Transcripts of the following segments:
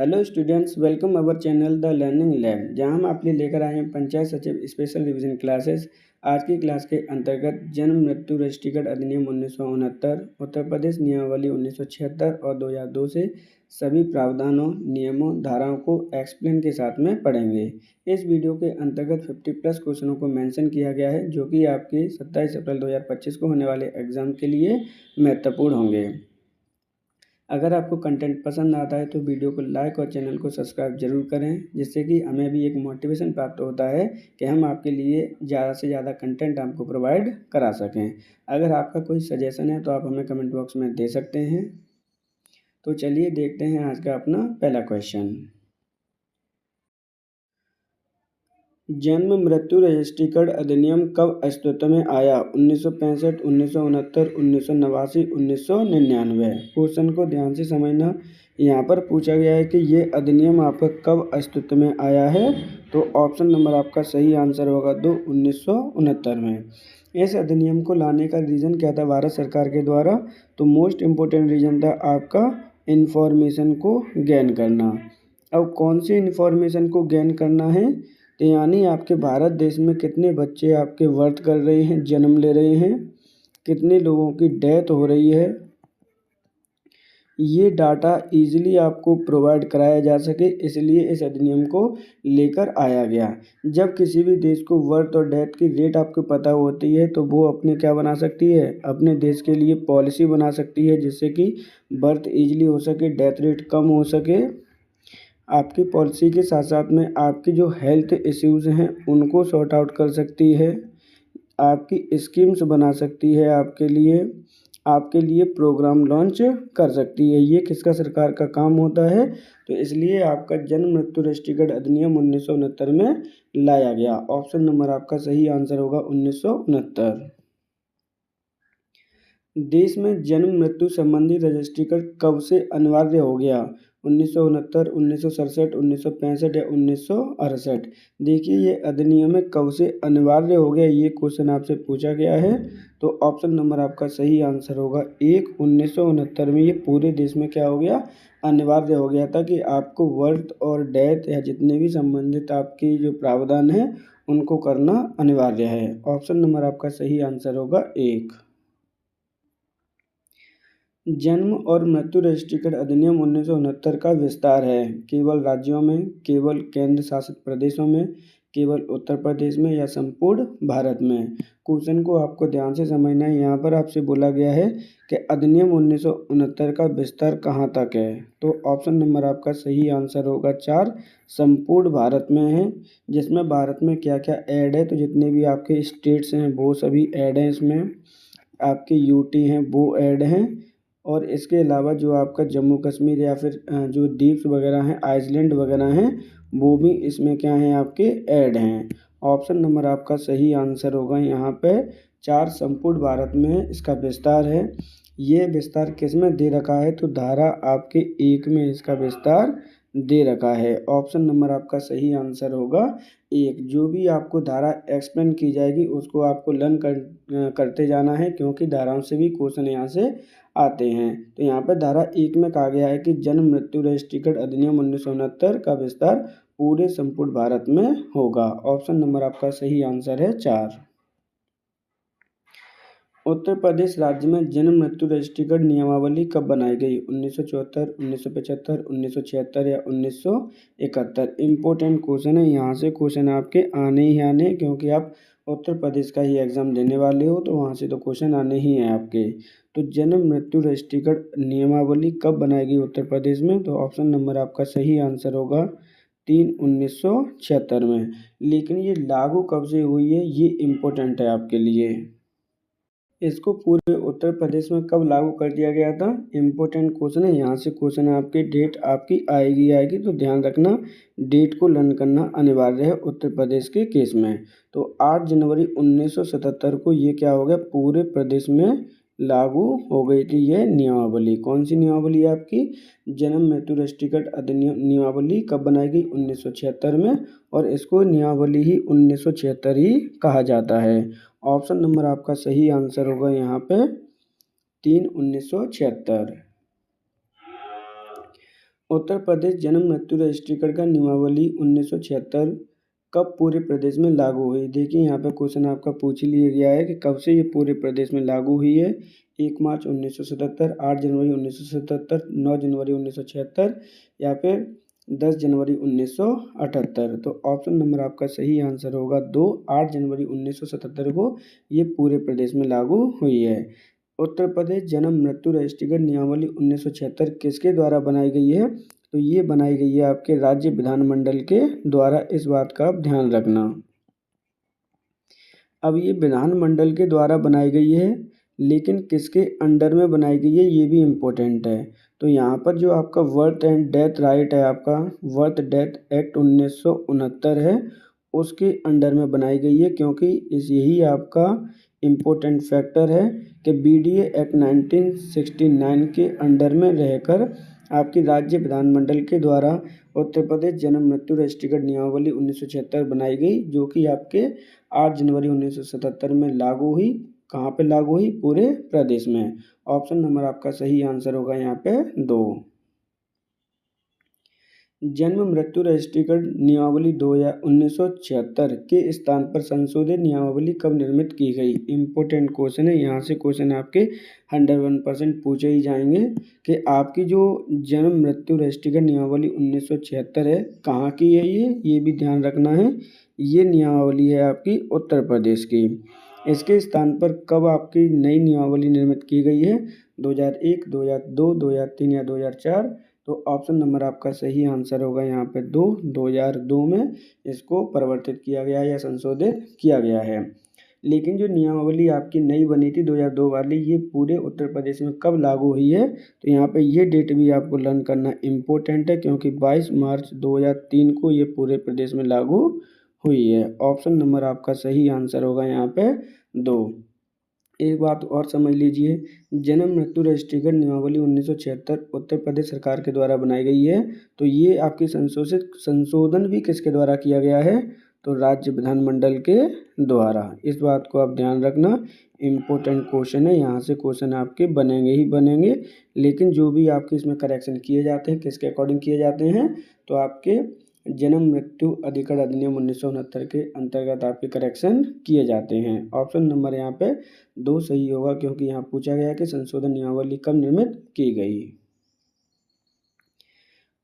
Hello students, welcome our channel the learning lab, जहां हम आपके लिए लेकर आए हैं पंचायत सचिव स्पेशल रिवीजन क्लासेस। आज की क्लास के अंतर्गत जन्म मृत्यु रजिस्ट्रीकृत अधिनियम 1969, उत्तर प्रदेश नियमावली 1976 और 2002 से सभी प्रावधानों, नियमों, धाराओं को एक्सप्लेन के साथ में पढ़ेंगे। इस वीडियो के अंतर्गत 50+ क्वेश्चनों को मेंशन किया गया है, जो कि आपके 27 अप्रैल 2025 को होने वाले एग्जाम के लिए महत्वपूर्ण होंगे। अगर आपको कंटेंट पसंद आता है तो वीडियो को लाइक और चैनल को सब्सक्राइब जरूर करें, जिससे कि हमें भी एक मोटिवेशन प्राप्त होता है कि हम आपके लिए ज़्यादा से ज़्यादा कंटेंट आपको प्रोवाइड करा सकें। अगर आपका कोई सजेशन है तो आप हमें कमेंट बॉक्स में दे सकते हैं। तो चलिए देखते हैं आज का अपना पहला क्वेश्चन। जन्म मृत्यु रजिस्ट्रीकरण अधिनियम कब अस्तित्व में आया? 1965, 1969, 1989, 1999। क्वेश्चन को ध्यान से समझना। यहाँ पर पूछा गया है कि ये अधिनियम आपका कब अस्तित्व में आया है, तो ऑप्शन नंबर आपका सही आंसर होगा 1969 में। इस अधिनियम को लाने का रीज़न क्या था भारत सरकार के द्वारा? तो मोस्ट इम्पोर्टेंट रीज़न था आपका इन्फॉर्मेशन को गेन करना। अब कौन सी इन्फॉर्मेशन को गेन करना है? तो यानी आपके भारत देश में कितने बच्चे आपके बर्थ कर रहे हैं, जन्म ले रहे हैं, कितने लोगों की डेथ हो रही है, ये डाटा इजीली आपको प्रोवाइड कराया जा सके, इसलिए इस अधिनियम को लेकर आया गया। जब किसी भी देश को बर्थ और डेथ की रेट आपको पता होती है तो वो अपने क्या बना सकती है, अपने देश के लिए पॉलिसी बना सकती है, जिससे कि बर्थ इजीली हो सके, डेथ रेट कम हो सके। आपकी पॉलिसी के साथ साथ में आपकी जो हेल्थ इश्यूज़ हैं उनको सॉर्ट आउट कर सकती है, आपकी स्कीम्स बना सकती है, आपके लिए प्रोग्राम लॉन्च कर सकती है। ये किसका सरकार का काम होता है? तो इसलिए आपका जन्म मृत्यु रजिस्ट्रीकृत अधिनियम 1969 में लाया गया। ऑप्शन नंबर आपका सही आंसर होगा 1969। देश में जन्म मृत्यु संबंधी रजिस्ट्रीकरण कब से अनिवार्य हो गया? 1969, 1967, 1965 या 1968। देखिए ये अधिनियम कब से अनिवार्य हो गया, ये क्वेश्चन आपसे पूछा गया है। तो ऑप्शन नंबर आपका सही आंसर होगा 1969 में ये पूरे देश में क्या हो गया, अनिवार्य हो गया था कि आपको बर्थ और डेथ या जितने भी संबंधित आपकी जो प्रावधान है उनको करना अनिवार्य है। ऑप्शन नंबर आपका सही आंसर होगा 1। जन्म और मृत्यु रजिस्ट्रीकरण अधिनियम 1969 का विस्तार है केवल राज्यों में, केवल केंद्र शासित प्रदेशों में, केवल उत्तर प्रदेश में या संपूर्ण भारत में? क्वेश्चन को आपको ध्यान से समझना है। यहाँ पर आपसे बोला गया है कि अधिनियम 1969 का विस्तार कहाँ तक है, तो ऑप्शन नंबर आपका सही आंसर होगा 4, संपूर्ण भारत में है। जिसमें भारत में क्या क्या ऐड है, तो जितने भी आपके स्टेट्स हैं वो सभी ऐड हैं इसमें, आपके यूटी हैं वो ऐड हैं, और इसके अलावा जो आपका जम्मू कश्मीर या फिर जो द्वीप्स वगैरह हैं, आइसलैंड वगैरह हैं, वो भी इसमें क्या हैं, आपके ऐड हैं। ऑप्शन नंबर आपका सही आंसर होगा यहाँ पे 4, संपूर्ण भारत में इसका विस्तार है। ये विस्तार किस में दे रखा है, तो धारा आपके 1 में इसका विस्तार दे रखा है। ऑप्शन नंबर आपका सही आंसर होगा 1। जो भी आपको धारा एक्सप्लेन की जाएगी उसको आपको लर्न करते जाना है, क्योंकि धाराओं से भी क्वेश्चन यहाँ से आते हैं। तो यहाँ पर धारा 1 में कहा गया है कि जन्म मृत्यु रजिस्ट्रीकरण अधिनियम 1969 का विस्तार पूरे संपूर्ण भारत में होगा। ऑप्शन नंबर आपका सही आंसर है 4। उत्तर प्रदेश राज्य में जन्म मृत्यु रजिस्ट्रीकरण नियमावली कब बनाई गई? 1974, 1975, 1976 या 1971? इम्पोर्टेंट क्वेश्चन है, यहाँ से क्वेश्चन आपके आने ही आने हैं, क्योंकि आप उत्तर प्रदेश का ही एग्जाम देने वाले हो, तो वहाँ से तो क्वेश्चन आने ही हैं आपके। तो जन्म मृत्यु रजिस्ट्रीकरण नियमावली कब बनाई गई उत्तर प्रदेश में? तो ऑप्शन नंबर आपका सही आंसर होगा 3, 1976 में। लेकिन ये लागू कब से हुई है, ये इम्पोर्टेंट है आपके लिए। इसको पूरे उत्तर प्रदेश में कब लागू कर दिया गया था? इम्पोर्टेंट क्वेश्चन है, यहाँ से क्वेश्चन आपकी डेट आपकी आएगी, तो ध्यान रखना, डेट को लर्न करना अनिवार्य है उत्तर प्रदेश के केस में। तो 8 जनवरी 1977 को ये क्या हो गया, पूरे प्रदेश में लागू हो गई थी ये नियमावली। कौन सी नियमावली है आपकी? जन्म मृत्यु रजिस्ट्रीकरण अधिनियम नियमावली कब बनाई गई? 1976 में, और इसको नियमावली ही 1976 ही कहा जाता है। ऑप्शन नंबर आपका सही आंसर होगा यहाँ पे 3, 1976। उत्तर प्रदेश जन्म मृत्यु रजिस्ट्रेशन का नियमावली 1976 कब पूरे प्रदेश में लागू हुई। देखिए यहाँ पे क्वेश्चन आपका पूछ लिया गया है कि कब से ये पूरे प्रदेश में लागू हुई है। 1 मार्च 1977, 8 जनवरी 1977, 9 जनवरी 1976 या फिर 10 जनवरी 1978। तो ऑप्शन नंबर आपका सही आंसर होगा 2, 8 जनवरी 1977 को ये पूरे प्रदेश में लागू हुई है। उत्तर प्रदेश जन्म मृत्यु रजिस्ट्रेशन नियमावली 1976 किसके द्वारा बनाई गई है। तो ये बनाई गई है आपके राज्य विधानमंडल के द्वारा, इस बात का आप ध्यान रखना। अब ये विधानमंडल के द्वारा बनाई गई है, लेकिन किसके अंडर में बनाई गई है ये भी इम्पोर्टेंट है। तो यहाँ पर जो आपका बर्थ एंड डेथ राइट है, आपका बर्थ डेथ एक्ट 1969 है, उसके अंडर में बनाई गई है, क्योंकि यही आपका इम्पोर्टेंट फैक्टर है कि BDA एक्ट 1969 के अंडर में रहकर आपकी राज्य विधानमंडल के द्वारा उत्तर प्रदेश जन्म मृत्यु रजिस्ट्रेशन नियमावली 1976 बनाई गई, जो कि आपके 8 जनवरी 1977 में लागू हुई। कहाँ पे लागू हुई? पूरे प्रदेश में। ऑप्शन नंबर आपका सही आंसर होगा यहाँ पे 2। जन्म मृत्यु रजिस्ट्रेशन नियमावली 1976 के स्थान पर संशोधित नियमावली कब निर्मित की गई। इम्पोर्टेंट क्वेश्चन है, यहाँ से क्वेश्चन आपके 101% पूछे ही जाएंगे कि आपकी जो जन्म मृत्यु रजिस्ट्रेशन नियमावली 1976 है, कहाँ की है ये भी ध्यान रखना है। ये नियमावली है आपकी उत्तर प्रदेश की। इसके स्थान पर कब आपकी नई नियमावली निर्मित की गई है? 2001, 2002, 2003 या 2004। तो ऑप्शन नंबर आपका सही आंसर होगा यहाँ पे 2, 2002 में इसको परिवर्तित किया गया है या संशोधित किया गया है। लेकिन जो नियमावली आपकी नई बनी थी 2002 वाली, ये पूरे उत्तर प्रदेश में कब लागू हुई है। तो यहाँ पे ये डेट भी आपको लर्न करना इम्पोर्टेंट है, क्योंकि 22 मार्च 2003 को ये पूरे प्रदेश में लागू हुई है। ऑप्शन नंबर आपका सही आंसर होगा यहाँ पे 2। एक बात और समझ लीजिए, जन्म मृत्यु रजिस्ट्रेशन नियमावली 1976 उत्तर प्रदेश सरकार के द्वारा बनाई गई है। तो ये आपकी संशोधन भी किसके द्वारा किया गया है? तो राज्य विधानमंडल के द्वारा। इस बात को आप ध्यान रखना, इम्पोर्टेंट क्वेश्चन है, यहाँ से क्वेश्चन आपके बनेंगे ही बनेंगे। लेकिन जो भी आपके इसमें करेक्शन किए जाते हैं, किसके अकॉर्डिंग किए जाते हैं? तो आपके जन्म मृत्यु अधिकरण अधिनियम 1969 के अंतर्गत आपके करेक्शन किए जाते हैं। ऑप्शन नंबर यहाँ पे 2 सही होगा, क्योंकि यहाँ पूछा गया कि संशोधन नियमावली कब निर्मित की गई।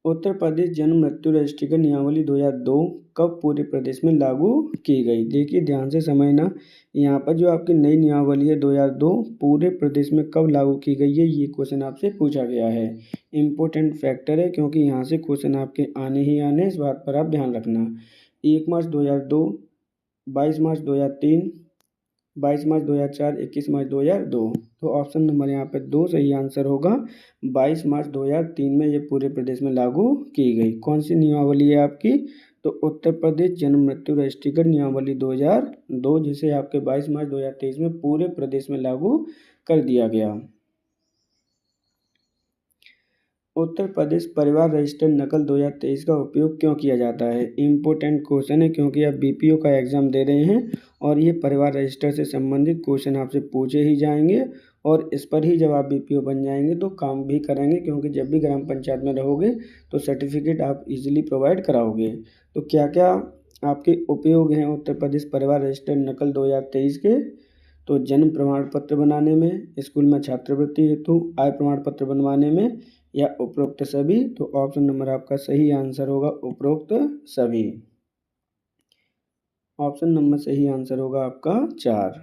उत्तर प्रदेश जन्म मृत्यु रजिस्ट्रेशन नियमावली 2002 कब पूरे प्रदेश में लागू की गई। देखिए ध्यान से समझना, यहाँ पर जो आपकी नई नियमावली है 2002 पूरे प्रदेश में कब लागू की गई है, ये क्वेश्चन आपसे पूछा गया है। इम्पोर्टेंट फैक्टर है, क्योंकि यहाँ से क्वेश्चन आपके आने ही आने, इस बात पर आप ध्यान रखना। 1 मार्च 2002, 22 मार्च 2003, 22 मार्च 2004, 21 मार्च 2002। तो ऑप्शन नंबर यहाँ पे 2 सही आंसर होगा। 22 मार्च 2003 में ये पूरे प्रदेश में लागू की गई। कौन सी नियमावली है आपकी? तो उत्तर प्रदेश जन्म मृत्यु रजिस्ट्रेशन नियमावली 2002, जिसे आपके 22 मार्च 2023 में पूरे प्रदेश में लागू कर दिया गया। उत्तर प्रदेश परिवार रजिस्टर नकल 2023 का उपयोग क्यों किया जाता है। इम्पोर्टेंट क्वेश्चन है, क्योंकि आप BPO का एग्ज़ाम दे रहे हैं और ये परिवार रजिस्टर से संबंधित क्वेश्चन आपसे पूछे ही जाएंगे, और इस पर ही जब आप BPO बन जाएंगे तो काम भी करेंगे, क्योंकि जब भी ग्राम पंचायत में रहोगे तो सर्टिफिकेट आप इजीली प्रोवाइड कराओगे। तो क्या क्या आपके उपयोग हैं उत्तर प्रदेश परिवार रजिस्टर नकल 2023 के? तो जन्म प्रमाण पत्र बनाने में, स्कूल में छात्रवृत्ति हेतु, आय प्रमाण पत्र बनवाने में, या उपरोक्त सभी। तो ऑप्शन नंबर आपका सही आंसर होगा उपरोक्त सभी। ऑप्शन नंबर सही आंसर होगा आपका 4।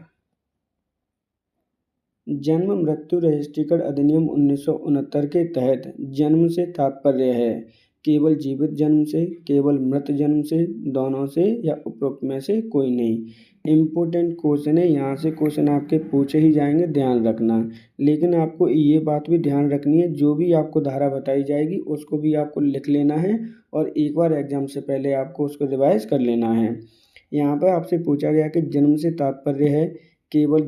जन्म मृत्यु रजिस्ट्रेशन अधिनियम 1969 के तहत जन्म से तात्पर्य है केवल जीवित जन्म से, केवल मृत जन्म से, दोनों से, या उपरोक्त में से कोई नहीं। इम्पोर्टेंट क्वेश्चन है, यहाँ से क्वेश्चन आपके पूछे ही जाएंगे, ध्यान रखना। लेकिन आपको ये बात भी ध्यान रखनी है, जो भी आपको धारा बताई जाएगी उसको भी आपको लिख लेना है, और एक बार एग्जाम से पहले आपको उसको रिवाइज कर लेना है। यहाँ पर आपसे पूछा गया कि जन्म से तात्पर्य है केवल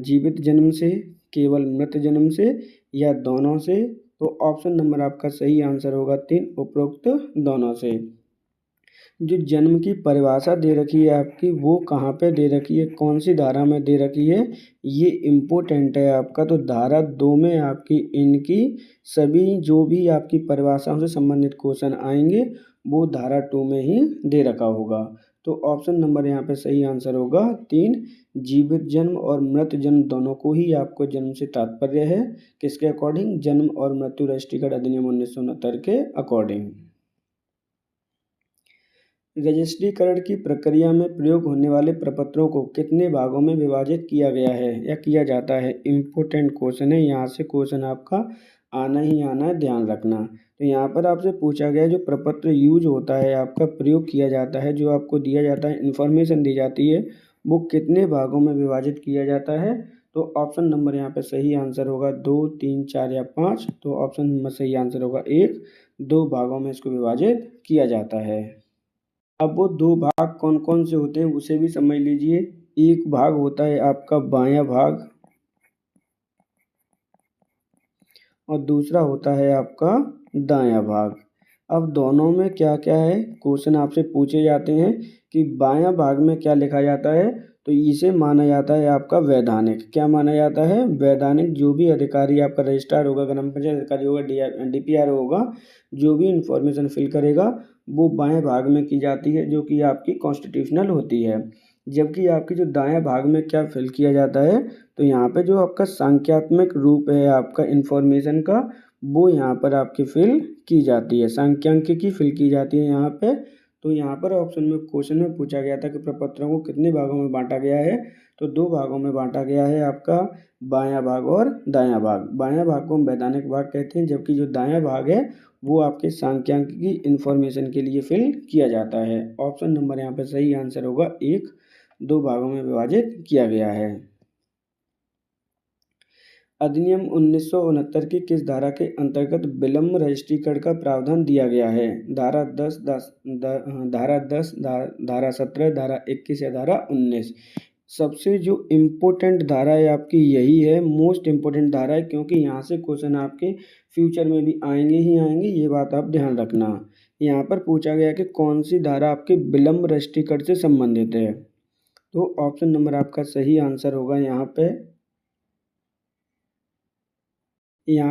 जीवित जन्म से, केवल मृत जन्म से, या दोनों से। तो ऑप्शन नंबर आपका सही आंसर होगा 3, उपरोक्त दोनों से। जो जन्म की परिभाषा दे रखी है आपकी वो कहाँ पे दे रखी है, कौन सी धारा में दे रखी है, ये इम्पोर्टेंट है आपका। तो धारा 2 में आपकी इनकी सभी जो भी आपकी परिभाषाओं से संबंधित क्वेश्चन आएंगे वो धारा 2 में ही दे रखा होगा। तो ऑप्शन नंबर यहाँ पे सही आंसर होगा 3। जीवित जन्म और मृत जन्म दोनों को ही आपको जन्म से तात्पर्य है, किसके अकॉर्डिंग, जन्म और मृत्यु रजिस्ट्रीकरण अधिनियम 1969 के अकॉर्डिंग। रजिस्ट्रीकरण की प्रक्रिया में प्रयोग होने वाले प्रपत्रों को कितने भागों में विभाजित किया गया है या किया जाता है, इम्पोर्टेंट क्वेश्चन है, यहाँ से क्वेश्चन आपका आना ही आना है, ध्यान रखना। तो यहाँ पर आपसे पूछा गया जो प्रपत्र यूज होता है आपका, प्रयोग किया जाता है, जो आपको दिया जाता है, इन्फॉर्मेशन दी जाती है, वो कितने भागों में विभाजित किया जाता है। तो ऑप्शन नंबर यहाँ पे सही आंसर होगा 2, 3, 4 या 5। तो ऑप्शन नंबर सही आंसर होगा 1, 2 भागों में इसको विभाजित किया जाता है। अब वो 2 भाग कौन कौन से होते हैं उसे भी समझ लीजिए। एक भाग होता है आपका बायां भाग और दूसरा होता है आपका दायां भाग। अब दोनों में क्या क्या है, क्वेश्चन आपसे पूछे जाते हैं कि बायां भाग में क्या लिखा जाता है, तो इसे माना जाता है आपका वैधानिक। क्या माना जाता है, वैधानिक। जो भी अधिकारी आपका रजिस्ट्रार होगा, ग्राम पंचायत अधिकारी होगा, DPR होगा, जो भी इंफॉर्मेशन फिल करेगा वो बाएं भाग में की जाती है, जो कि आपकी कॉन्स्टिट्यूशनल होती है। जबकि आपकी जो दायां भाग में क्या फिल किया जाता है, तो यहाँ पे जो आपका सांख्यात्मक रूप है आपका इंफॉर्मेशन का, वो यहाँ पर आपकी फिल की जाती है, सांख्यिकी फिल की जाती है यहाँ पे। तो यहाँ पर ऑप्शन में क्वेश्चन में पूछा गया था कि प्रपत्रों को कितने भागों में बांटा गया है, तो 2 भागों में बांटा गया है आपका, बायां भाग और दायां भाग। बायां भाग को हम वैधानिक भाग कहते हैं, जबकि जो दायां भाग है वो आपके सांख्यिकी इंफॉर्मेशन के लिए फिल किया जाता है। ऑप्शन नंबर यहाँ पे सही आंसर होगा 1, 2 भागों में विभाजित किया गया है। अधिनियम 1969 की किस धारा के अंतर्गत विलम्ब रजिस्ट्रीकरण का प्रावधान दिया गया है, धारा 10, धारा 17, धारा 21 या धारा 19। सबसे जो इम्पोर्टेंट धारा है आपकी यही है, मोस्ट इम्पोर्टेंट धारा है, क्योंकि यहाँ से क्वेश्चन आपके फ्यूचर में भी आएंगे ही आएंगे, ये बात आप ध्यान रखना। यहाँ पर पूछा गया कि कौन सी धारा आपके विलम्ब रजिस्ट्रीकरण से संबंधित है, तो ऑप्शन नंबर आपका सही आंसर होगा यहाँ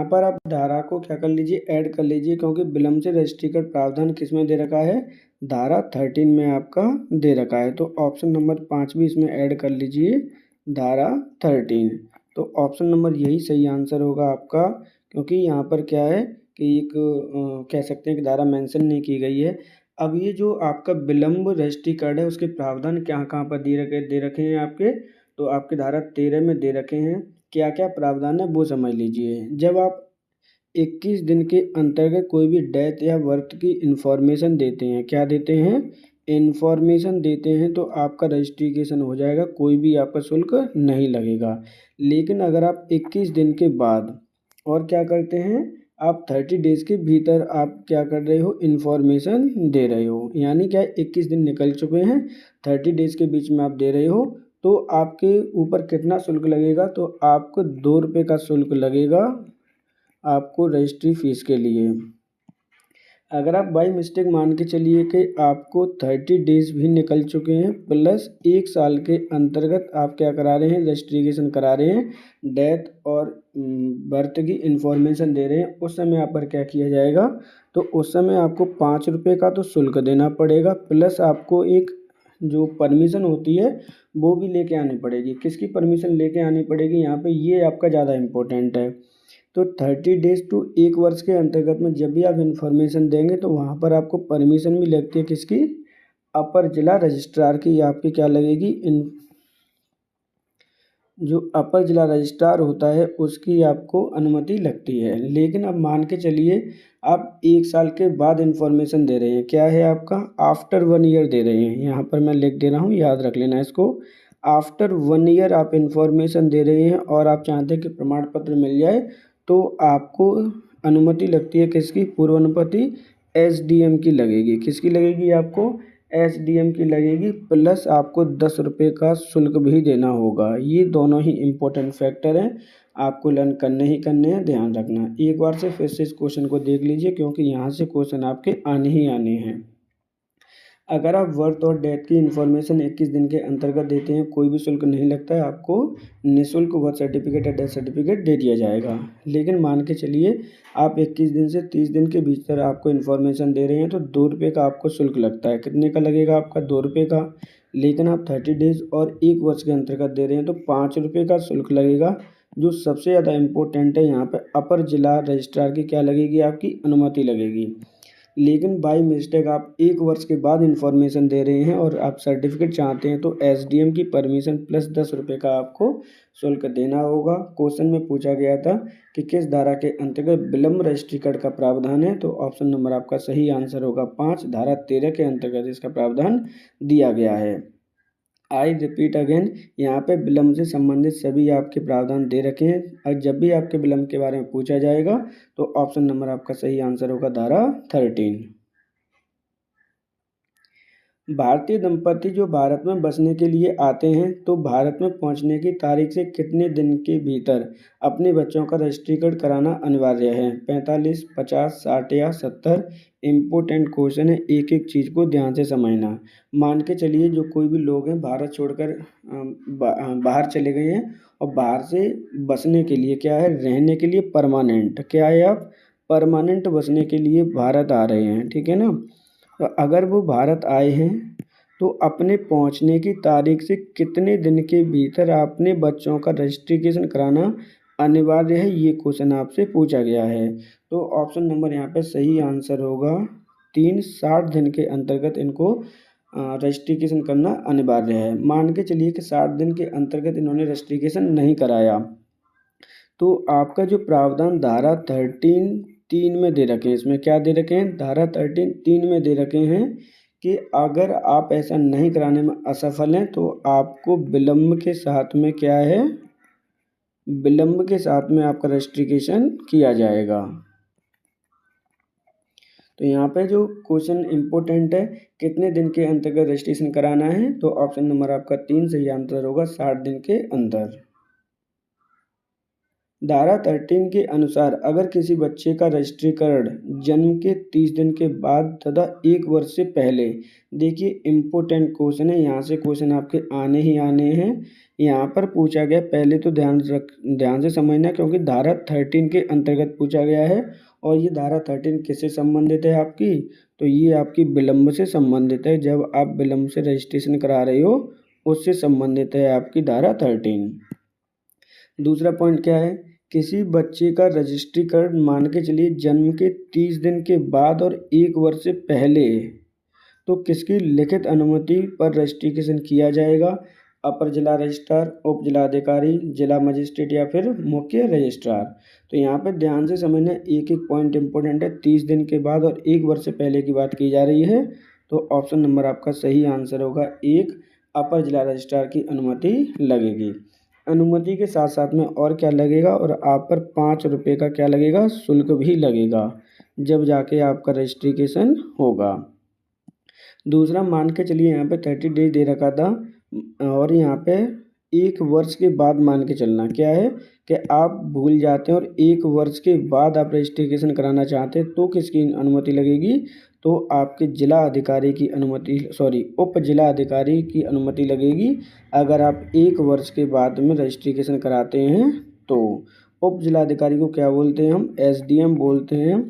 पर आप धारा को क्या कर लीजिए, ऐड कर लीजिए, क्योंकि विलम्ब से रजिस्ट्रीकरण प्रावधान किस में दे रखा है, धारा 13 में आपका दे रखा है। तो ऑप्शन नंबर 5 भी इसमें ऐड कर लीजिए, धारा 13। तो ऑप्शन नंबर यही सही आंसर होगा आपका, क्योंकि यहाँ पर क्या है कि एक कह सकते हैं कि धारा मेंशन नहीं की गई है। अब ये जो आपका विलम्ब रजिस्ट्रीकरण है उसके प्रावधान कहाँ कहाँ पर दे रखे हैं आपके, तो आपके धारा 13 में दे रखे हैं। क्या क्या प्रावधान है वो समझ लीजिए। जब आप 21 दिन के अंतर्गत कोई भी डेथ या बर्थ की इंफॉर्मेशन देते हैं, क्या देते हैं, इंफॉर्मेशन देते हैं, तो आपका रजिस्ट्रीकेशन हो जाएगा, कोई भी आपका शुल्क नहीं लगेगा। लेकिन अगर आप 21 दिन के बाद और क्या करते हैं, आप 30 डेज के भीतर आप क्या कर रहे हो, इंफॉर्मेशन दे रहे हो, यानी क्या 21 दिन निकल चुके हैं, 30 डेज के बीच में आप दे रहे हो, तो आपके ऊपर कितना शुल्क लगेगा, तो आपको 2 रुपये का शुल्क लगेगा आपको रजिस्ट्री फीस के लिए। अगर आप बाई मिस्टेक मान के चलिए कि आपको 30 डेज भी निकल चुके हैं प्लस 1 साल के अंतर्गत आप क्या करा रहे हैं, रजिस्ट्रीकेशन करा रहे हैं, डेथ और बर्थ की इंफॉर्मेशन दे रहे हैं, उस समय आप पर क्या किया जाएगा, तो उस समय आपको 5 रुपये का तो शुल्क देना पड़ेगा, प्लस आपको एक जो परमिशन होती है वो भी लेके आनी पड़ेगी। किसकी परमिशन लेके आनी पड़ेगी यहाँ पे, ये आपका ज़्यादा इम्पोर्टेंट है। तो 30 डेज टू 1 वर्ष के अंतर्गत में जब भी आप इंफॉर्मेशन देंगे तो वहाँ पर आपको परमिशन भी लगती है, किसकी, अपर जिला रजिस्ट्रार की आपकी क्या लगेगी, जो अपर जिला रजिस्ट्रार होता है उसकी आपको अनुमति लगती है। लेकिन अब मान के चलिए आप 1 साल के बाद इंफॉर्मेशन दे रहे हैं, क्या है आपका, आफ्टर 1 ईयर दे रहे हैं, यहाँ पर मैं लिख दे रहा हूँ, याद रख लेना इसको। आफ्टर 1 ईयर आप इंफॉर्मेशन दे रहे हैं और आप चाहते हैं कि प्रमाण पत्र मिल जाए, तो आपको अनुमति लगती है, किसकी, पूर्व अनुमति SDM की लगेगी। किसकी लगेगी आपको, SDM की लगेगी, प्लस आपको 10 रुपये का शुल्क भी देना होगा। ये दोनों ही इम्पोर्टेंट फैक्टर हैं, आपको लर्न करने ही करने हैं, ध्यान रखना। एक बार से फिर से इस क्वेश्चन को देख लीजिए, क्योंकि यहाँ से क्वेश्चन आपके आने ही आने हैं। अगर आप बर्थ और डेथ की इन्फॉर्मेशन 21 दिन के अंतर्गत देते हैं, कोई भी शुल्क नहीं लगता है, आपको निःशुल्क बर्थ सर्टिफिकेट या डेथ सर्टिफिकेट दे दिया जाएगा। लेकिन मान के चलिए आप 21 दिन से 30 दिन के भीतर आपको इन्फॉर्मेशन दे रहे हैं तो 2 रुपये का आपको शुल्क लगता है। कितने का लगेगा आपका? 2 रुपये का। लेकिन आप 30 डेज और 1 वर्ष के अंतर्गत दे रहे हैं तो 5 रुपये का शुल्क लगेगा। जो सबसे ज़्यादा इम्पोर्टेंट है यहाँ पे, अपर जिला रजिस्ट्रार की क्या लगेगी? आपकी अनुमति लगेगी। लेकिन बाई मिस्टेक आप 1 वर्ष के बाद इन्फॉर्मेशन दे रहे हैं और आप सर्टिफिकेट चाहते हैं तो एसडीएम की परमिशन प्लस 10 रुपये का आपको शुल्क देना होगा। क्वेश्चन में पूछा गया था कि किस धारा के अंतर्गत विलम्ब रजिस्ट्री कार्ड का प्रावधान है, तो ऑप्शन नंबर आपका सही आंसर होगा 5, धारा 13 के अंतर्गत इसका प्रावधान दिया गया है। आई रिपीट अगेन, यहाँ पे विलम्ब से संबंधित सभी आपके प्रावधान दे रखे हैं और जब भी आपके विलम्ब के बारे में पूछा जाएगा तो ऑप्शन नंबर आपका सही आंसर होगा धारा 13। भारतीय दंपति जो भारत में बसने के लिए आते हैं तो भारत में पहुंचने की तारीख से कितने दिन के भीतर अपने बच्चों का रजिस्ट्रीकरण कराना अनिवार्य है? 45, 50, 60 या 70? इम्पोर्टेंट क्वेश्चन है, एक एक चीज़ को ध्यान से समझना। मान के चलिए जो कोई भी लोग हैं भारत छोड़कर बाहर चले गए हैं और बाहर से बसने के लिए क्या है, रहने के लिए परमानेंट, क्या है, आप परमानेंट बसने के लिए भारत आ रहे हैं, ठीक है ना। तो अगर वो भारत आए हैं तो अपने पहुंचने की तारीख से कितने दिन के भीतर अपने बच्चों का रजिस्ट्रेशन कराना अनिवार्य है, ये क्वेश्चन आपसे पूछा गया है। तो ऑप्शन नंबर यहाँ पे सही आंसर होगा 3, 60 दिन के अंतर्गत इनको रजिस्ट्रेशन करना अनिवार्य है। मान के चलिए कि 60 दिन के अंतर्गत इन्होंने रजिस्ट्रेशन नहीं कराया तो आपका जो प्रावधान धारा 13(3) में दे रखे हैं, इसमें क्या दे रखे हैं, धारा 13(3) में दे रखे हैं कि अगर आप ऐसा नहीं कराने में असफल हैं तो आपको विलम्ब के साथ में क्या है, विलम्ब के साथ में आपका रजिस्ट्रेशन किया जाएगा। तो यहाँ पे जो क्वेश्चन इम्पोर्टेंट है, कितने दिन के अंतर्गत रजिस्ट्रेशन कराना है, तो ऑप्शन नंबर आपका 3 सही आंसर होगा 60 दिन के अंदर। धारा 13 के अनुसार अगर किसी बच्चे का रजिस्ट्रीकरण जन्म के 30 दिन के बाद तथा 1 वर्ष से पहले, देखिए इम्पोर्टेंट क्वेश्चन है, यहाँ से क्वेश्चन आपके आने ही आने हैं। यहाँ पर पूछा गया, पहले तो ध्यान से समझना क्योंकि धारा 13 के अंतर्गत पूछा गया है और ये धारा 13 किससे संबंधित है आपकी, तो ये आपकी विलम्ब से संबंधित है। जब आप विलम्ब से रजिस्ट्रेशन करा रहे हो उससे संबंधित है आपकी धारा 13। दूसरा पॉइंट क्या है, किसी बच्चे का रजिस्ट्रीकरण मान के चलिए जन्म के 30 दिन के बाद और 1 वर्ष से पहले, तो किसकी लिखित अनुमति पर रजिस्ट्रेशन किया जाएगा? अपर जिला रजिस्ट्रार, उप जिला अधिकारी, जिला मजिस्ट्रेट या फिर मुख्य रजिस्ट्रार। तो यहाँ पर ध्यान से समझना, एक एक पॉइंट इंपॉर्टेंट है। 30 दिन के बाद और 1 वर्ष से पहले की बात की जा रही है, तो ऑप्शन नंबर आपका सही आंसर होगा 1, अपर जिला रजिस्ट्रार की अनुमति लगेगी। अनुमति के साथ साथ में और क्या लगेगा, और आप पर 5 रुपये का क्या लगेगा, शुल्क भी लगेगा जब जाके आपका रजिस्ट्रेशन होगा। दूसरा, मान के चलिए यहाँ पे 30 डेज दे रखा था और यहाँ पे 1 वर्ष के बाद मान के चलना, क्या है कि आप भूल जाते हैं और 1 वर्ष के बाद आप रजिस्ट्रेशन कराना चाहते हैं तो किसकी अनुमति लगेगी, तो आपके जिला अधिकारी की अनुमति, उप जिला अधिकारी की अनुमति लगेगी। अगर आप 1 वर्ष के बाद में रजिस्ट्रेशन कराते हैं तो उप जिला अधिकारी को क्या बोलते हैं, हम एसडीएम बोलते हैं।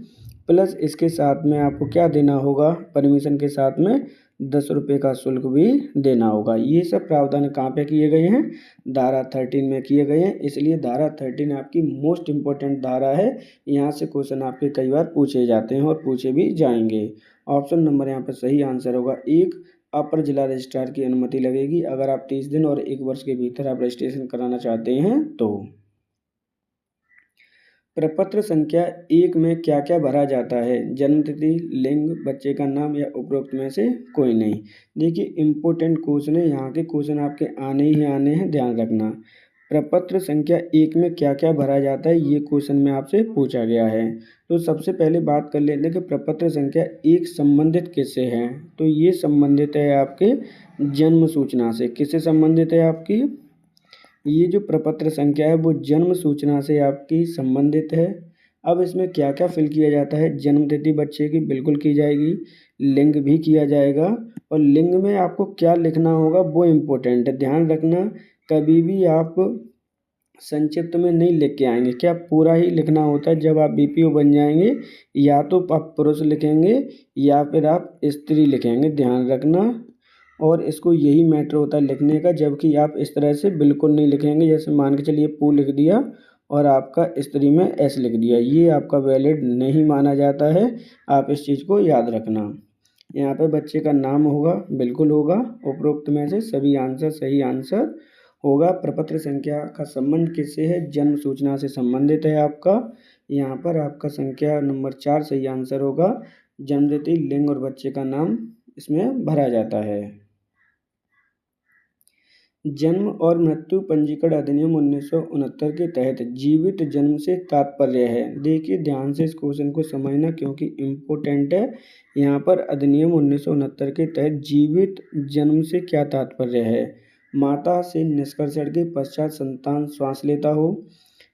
प्लस इसके साथ में आपको क्या देना होगा, परमिशन के साथ में 10 रुपये का शुल्क भी देना होगा। ये सब प्रावधान कहाँ पे किए गए हैं, धारा 13 में किए गए हैं। इसलिए धारा 13 आपकी मोस्ट इम्पोर्टेंट धारा है। यहाँ से क्वेश्चन आपके कई बार पूछे जाते हैं और पूछे भी जाएंगे। ऑप्शन नंबर यहाँ पर सही आंसर होगा 1, अपर जिला रजिस्ट्रार की अनुमति लगेगी अगर आप 30 दिन और 1 वर्ष के भीतर आप रजिस्ट्रेशन कराना चाहते हैं तो। प्रपत्र संख्या 1 में क्या क्या भरा जाता है, जन्म तिथि, लिंग, बच्चे का नाम या उपरोक्त में से कोई नहीं। देखिए इम्पोर्टेंट क्वेश्चन है, यहाँ के क्वेश्चन आपके आने ही आने हैं, ध्यान रखना। प्रपत्र संख्या 1 में क्या क्या भरा जाता है, ये क्वेश्चन में आपसे पूछा गया है। तो सबसे पहले बात कर लेते हैं कि प्रपत्र संख्या 1 संबंधित किससे है, तो ये संबंधित है आपके जन्म सूचना से। किससे संबंधित है आपकी, ये जो प्रपत्र संख्या है वो जन्म सूचना से आपकी संबंधित है। अब इसमें क्या क्या फिल किया जाता है, जन्म तिथि बच्चे की बिल्कुल की जाएगी, लिंग भी किया जाएगा, और लिंग में आपको क्या लिखना होगा वो इम्पोर्टेंट है, ध्यान रखना। कभी भी आप संक्षिप्त में नहीं लिख के आएंगे, क्या पूरा ही लिखना होता है। जब आप बीपीओ बन जाएंगे या तो आप पुरुष लिखेंगे या फिर आप स्त्री लिखेंगे, ध्यान रखना। और इसको यही मैटर होता है लिखने का, जबकि आप इस तरह से बिल्कुल नहीं लिखेंगे। जैसे मान के चलिए पू लिख दिया और आपका स्त्री में एस लिख दिया, ये आपका वैलिड नहीं माना जाता है। आप इस चीज़ को याद रखना। यहाँ पे बच्चे का नाम होगा, बिल्कुल होगा। उपरोक्त में से सभी आंसर सही आंसर होगा। प्रपत्र संख्या का संबंध किससे है? जन्म सूचना से संबंधित है आपका। यहाँ पर आपका संख्या नंबर 4 सही आंसर होगा। जन्मतिथि, लिंग और बच्चे का नाम इसमें भरा जाता है। जन्म और मृत्यु पंजीकरण अधिनियम 1969 के तहत जीवित जन्म से तात्पर्य है। देखिए ध्यान से इस क्वेश्चन को समझना क्योंकि इम्पोर्टेंट है। यहाँ पर अधिनियम 1969 के तहत जीवित जन्म से क्या तात्पर्य है? माता से निष्कर्षण के पश्चात संतान श्वास लेता हो,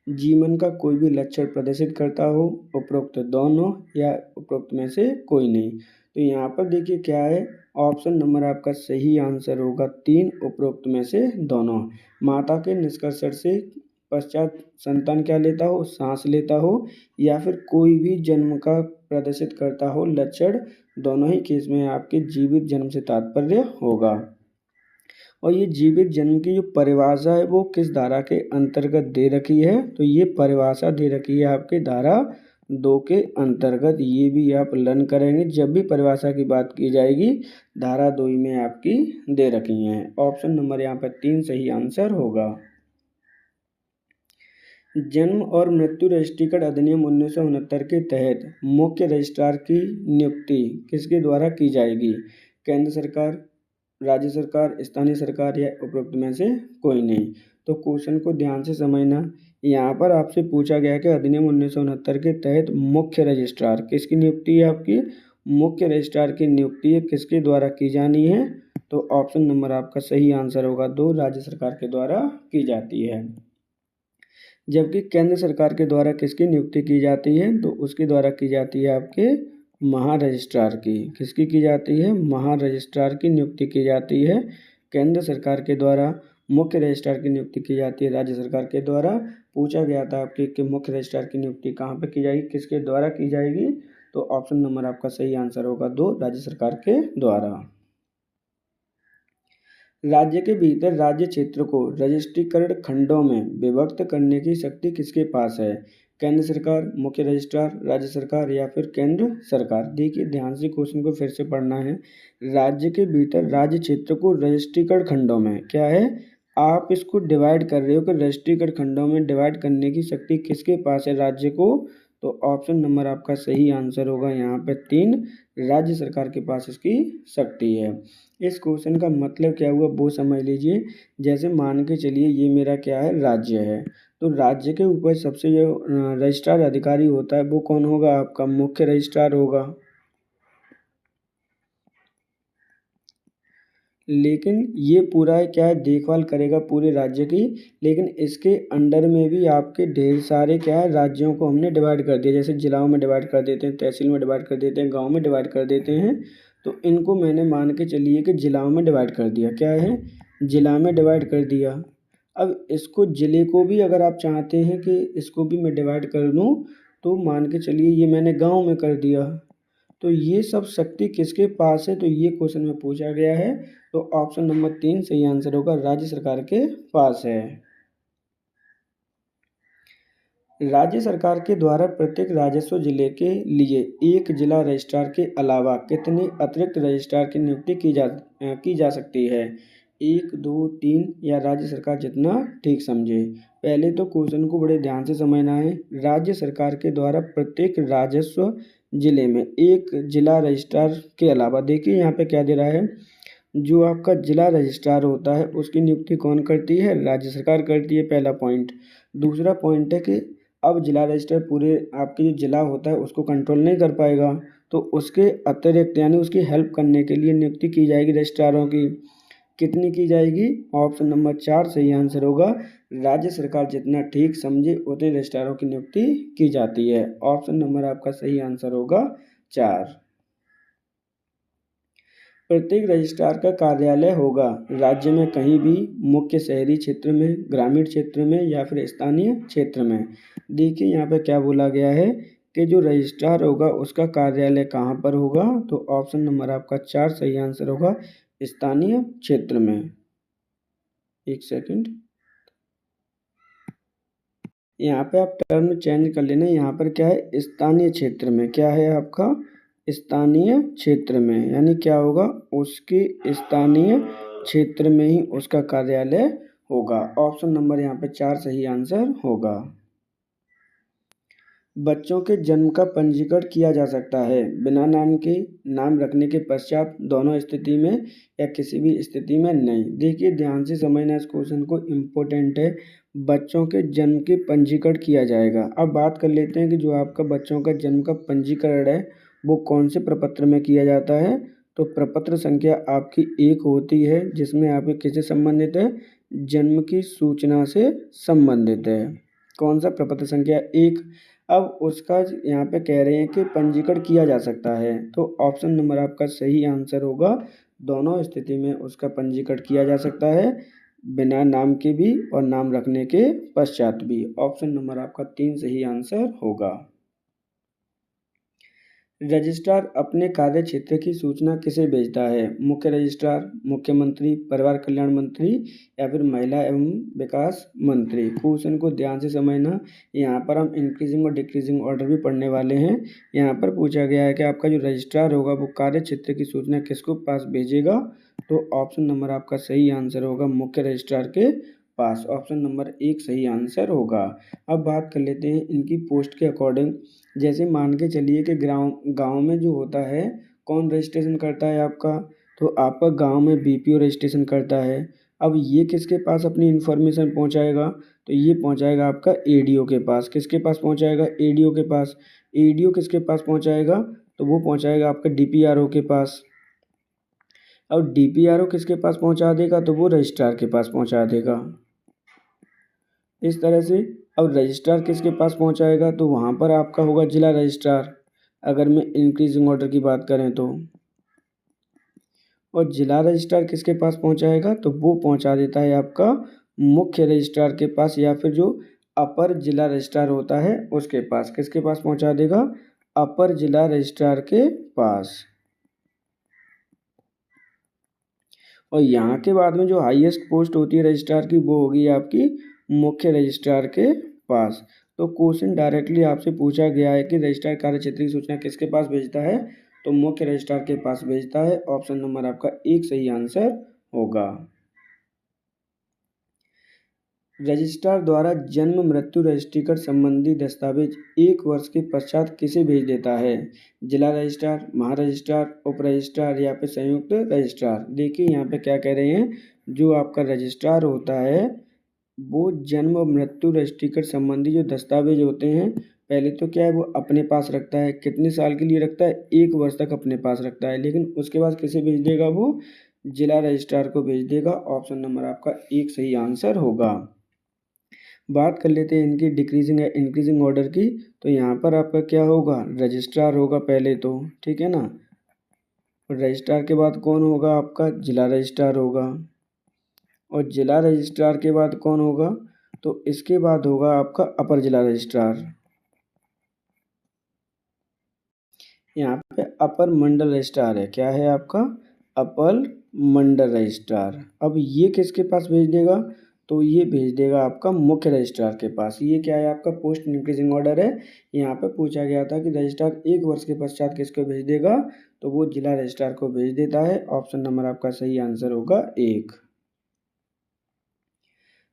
जीवन का कोई भी लक्षण प्रदर्शित करता हो, उपरोक्त दोनों या उपरोक्त में से कोई नहीं। तो यहाँ पर देखिए क्या है, ऑप्शन नंबर आपका सही आंसर होगा 3, उपरोक्त में से दोनों। माता के निष्कर्षण से पश्चात संतान क्या लेता हो? सांस लेता हो, या फिर कोई भी जन्म का प्रदर्शित करता हो लक्षण, दोनों ही केस में आपके जीवित जन्म से तात्पर्य होगा। और ये जीवित जन्म की जो परिभाषा है वो किस धारा के अंतर्गत दे रखी है? तो ये परिभाषा दे रखी है आपके धारा 2 के अंतर्गत। ये भी आप लर्न करेंगे जब भी परिभाषा की बात की जाएगी, धारा 2 में आपकी दे रखी हैं। ऑप्शन नंबर यहाँ पर 3 सही आंसर होगा। जन्म और मृत्यु रजिस्ट्रीकरण अधिनियम 1969 के तहत मुख्य रजिस्ट्रार की नियुक्ति किसके द्वारा की जाएगी? केंद्र सरकार, राज्य सरकार, स्थानीय सरकार या उपरोक्त में से कोई नहीं। तो क्वेश्चन को ध्यान से समझना। यहाँ पर आपसे पूछा गया कि अधिनियम 1969 के तहत मुख्य रजिस्ट्रार किसकी नियुक्ति है? आपकी मुख्य रजिस्ट्रार की नियुक्ति किसके द्वारा की जानी है? तो ऑप्शन नंबर आपका सही आंसर होगा 2, राज्य सरकार के द्वारा की जाती है। जबकि केंद्र सरकार के द्वारा किसकी नियुक्ति की जाती है? तो उसके द्वारा की जाती है आपके महारजिस्ट्रार की। किसकी की जाती है? महारजिस्ट्रार की नियुक्ति की जाती है केंद्र सरकार के द्वारा। मुख्य रजिस्ट्रार की नियुक्ति की जाती है राज्य सरकार के द्वारा। पूछा गया था आपके कि मुख्य रजिस्ट्रार की नियुक्ति कहाँ पे की जाएगी, किसके द्वारा की जाएगी? तो ऑप्शन नंबर आपका सही आंसर होगा 2, राज्य सरकार के द्वारा। राज्य के भीतर राज्य क्षेत्र को रजिस्ट्रीकरण खंडों में विभक्त करने की शक्ति किसके पास है? केंद्र सरकार, मुख्य रजिस्ट्रार, राज्य सरकार या फिर केंद्र सरकार। देखिए ध्यान से क्वेश्चन को फिर से पढ़ना है। राज्य के भीतर राज्य क्षेत्र को रजिस्ट्रीकरण खंडों में क्या है, आप इसको डिवाइड कर रहे हो कि रजिस्ट्रीकरण खंडों में डिवाइड करने की शक्ति किसके पास है राज्य को? तो ऑप्शन नंबर आपका सही आंसर होगा यहाँ पे 3, राज्य सरकार के पास इसकी शक्ति है। इस क्वेश्चन का मतलब क्या हुआ वो समझ लीजिए। जैसे मान के चलिए ये मेरा क्या है, राज्य है। तो राज्य के ऊपर सबसे जो रजिस्ट्रार अधिकारी होता है वो कौन होगा? आपका मुख्य रजिस्ट्रार होगा। लेकिन ये पूरा क्या है, देखभाल करेगा पूरे राज्य की। लेकिन इसके अंडर में भी आपके ढेर सारे क्या है, राज्यों को हमने डिवाइड कर दिया। जैसे जिलाओं में डिवाइड कर देते हैं, तहसील में डिवाइड कर देते हैं, गांव में डिवाइड कर देते हैं। तो इनको मैंने मान के चलिए कि जिलाओं में डिवाइड कर दिया। क्या है, जिला में डिवाइड कर दिया। अब इसको जिले को भी अगर आप चाहते हैं कि इसको भी मैं डिवाइड कर दूँ, तो मान के चलिए ये मैंने गाँव में कर दिया। तो ये सब शक्ति किसके पास है? तो ये क्वेश्चन में पूछा गया है। तो ऑप्शन नंबर 3 सही आंसर होगा, राज्य सरकार के पास है। राज्य सरकार के द्वारा प्रत्येक राजस्व जिले के लिए एक जिला रजिस्ट्रार के अलावा कितने अतिरिक्त रजिस्ट्रार की नियुक्ति की जा सकती है? 1, 2, 3 या राज्य सरकार जितना ठीक समझे। पहले तो क्वेश्चन को बड़े ध्यान से समझना है। राज्य सरकार के द्वारा प्रत्येक राजस्व जिले में एक जिला रजिस्ट्रार के अलावा, देखिए यहाँ पे क्या दे रहा है, जो आपका जिला रजिस्ट्रार होता है उसकी नियुक्ति कौन करती है? राज्य सरकार करती है, पहला पॉइंट। दूसरा पॉइंट है कि अब जिला रजिस्ट्रार पूरे आपके जो जिला होता है उसको कंट्रोल नहीं कर पाएगा, तो उसके अतिरिक्त यानी उसकी हेल्प करने के लिए नियुक्ति की जाएगी रजिस्ट्रारों की। कितनी की जाएगी? ऑप्शन नंबर 4 सही आंसर होगा। राज्य सरकार जितना ठीक समझे उतने रजिस्ट्रारों की नियुक्ति की जाती है। ऑप्शन नंबर आपका सही आंसर होगा 4। प्रत्येक रजिस्ट्रार का कार्यालय होगा राज्य में कहीं भी, मुख्य शहरी क्षेत्र में, ग्रामीण क्षेत्र में या फिर स्थानीय क्षेत्र में। देखिए यहाँ पे क्या बोला गया है कि जो रजिस्ट्रार होगा उसका कार्यालय कहाँ पर होगा, तो ऑप्शन नंबर आपका 4 सही आंसर होगा, स्थानीय क्षेत्र में। एक सेकंड, यहाँ पे आप टर्म चेंज कर लेना। यहाँ पर क्या है, स्थानीय क्षेत्र में, क्या है आपका स्थानीय क्षेत्र में, यानी क्या होगा, उसके स्थानीय क्षेत्र में ही उसका कार्यालय होगा। ऑप्शन नंबर यहाँ पे 4 सही आंसर होगा। बच्चों के जन्म का पंजीकरण किया जा सकता है बिना नाम के, नाम रखने के पश्चात, दोनों स्थिति में या किसी भी स्थिति में नहीं। देखिए ध्यान से समझना इस क्वेश्चन को, इम्पोर्टेंट है। बच्चों के जन्म के पंजीकरण किया जाएगा। अब बात कर लेते हैं कि जो आपका बच्चों का जन्म का पंजीकरण है वो कौन से प्रपत्र में किया जाता है। तो प्रपत्र संख्या आपकी 1 होती है, जिसमें आपके किससे संबंधित है, जन्म की सूचना से संबंधित है। कौन सा, प्रपत्र संख्या 1। अब उसका यहाँ पे कह रहे हैं कि पंजीकरण किया जा सकता है, तो ऑप्शन नंबर आपका सही आंसर होगा, दोनों स्थिति में उसका पंजीकरण किया जा सकता है, बिना नाम के भी और नाम रखने के पश्चात भी। ऑप्शन नंबर आपका 3 सही आंसर होगा। रजिस्ट्रार अपने कार्य क्षेत्र की सूचना किसे भेजता है, मुख्य रजिस्ट्रार, मुख्यमंत्री, परिवार कल्याण मंत्री या फिर महिला एवं विकास मंत्री। क्वेश्चन को ध्यान से समझना। यहाँ पर हम इंक्रीजिंग और डिक्रीजिंग ऑर्डर भी पढ़ने वाले हैं। यहाँ पर पूछा गया है कि आपका जो रजिस्ट्रार होगा वो कार्य क्षेत्र की सूचना किसको पास भेजेगा, तो ऑप्शन नंबर आपका सही आंसर होगा, मुख्य रजिस्ट्रार के पास। ऑप्शन नंबर 1 सही आंसर होगा। अब बात कर लेते हैं इनकी पोस्ट के अकॉर्डिंग। जैसे मान के चलिए कि गांव में जो होता है, कौन रजिस्ट्रेशन करता है आपका, तो आपका गांव में बीपीओ रजिस्ट्रेशन करता है। अब ये किसके पास अपनी इन्फॉर्मेशन पहुंचाएगा, तो ये पहुंचाएगा आपका एडीओ के पास। किसके पास पहुंचाएगा, एडीओ के पास। एडीओ किसके पास पहुंचाएगा, तो वो पहुंचाएगा आपका डीपीआरओ के पास। अब डीपीआरओ किसके पास पहुंचा देगा, तो वो रजिस्ट्रार के पास पहुंचा देगा, इस तरह से। अब रजिस्ट्रार किसके पास पहुंचाएगा, तो वहाँ पर आपका होगा जिला रजिस्ट्रार, अगर मैं इंक्रीजिंग ऑर्डर की बात करें तो। और जिला रजिस्ट्रार किसके पास पहुंचाएगा, तो वो पहुंचा देता है आपका मुख्य रजिस्ट्रार के पास, या फिर जो अपर जिला रजिस्ट्रार होता है उसके पास। किसके पास पहुंचा देगा, अपर जिला रजिस्ट्रार के पास। और यहाँ के बाद में जो हाईएस्ट पोस्ट होती है रजिस्ट्रार की, वो होगी आपकी मुख्य रजिस्ट्रार के पास। तो क्वेश्चन डायरेक्टली आपसे पूछा गया है कि रजिस्ट्रार कार्य क्षेत्र की सूचना किसके पास भेजता है, तो मुख्य रजिस्ट्रार के पास भेजता है। ऑप्शन नंबर आपका 1 सही आंसर होगा। रजिस्ट्रार द्वारा जन्म मृत्यु रजिस्ट्रीकरण संबंधी दस्तावेज 1 वर्ष के पश्चात किसे भेज देता है, जिला रजिस्ट्रार, महारजिस्ट्रार, उप रजिस्ट्रार या फिर संयुक्त रजिस्ट्रार। देखिए यहाँ पे क्या कह रहे हैं, जो आपका रजिस्ट्रार होता है वो जन्म और मृत्यु रजिस्ट्रीकरण संबंधी जो दस्तावेज होते हैं, पहले तो क्या है वो अपने पास रखता है। कितने साल के लिए रखता है, 1 वर्ष तक अपने पास रखता है। लेकिन उसके बाद किसे भेज देगा, वो जिला रजिस्ट्रार को भेज देगा। ऑप्शन नंबर आपका 1 सही आंसर होगा। बात कर लेते हैं इनकी डिक्रीजिंग या इंक्रीजिंग ऑर्डर की। तो यहाँ पर आपका क्या होगा, रजिस्ट्रार होगा पहले तो, ठीक है ना। रजिस्ट्रार के बाद कौन होगा, आपका जिला रजिस्ट्रार होगा। और जिला रजिस्ट्रार के बाद कौन होगा, तो इसके बाद होगा आपका अपर जिला रजिस्ट्रार। यहाँ पे अपर मंडल रजिस्ट्रार है, क्या है आपका, अपर मंडल रजिस्ट्रार। अब ये किसके पास भेज देगा, तो ये भेज देगा आपका मुख्य रजिस्ट्रार के पास। ये क्या है, आपका पोस्ट इंक्रीजिंग ऑर्डर है। यहाँ पे पूछा गया था कि रजिस्ट्रार 1 वर्ष के पश्चात किसको भेज देगा, तो वो जिला रजिस्ट्रार को भेज देता है। ऑप्शन नंबर आपका सही आंसर होगा 1।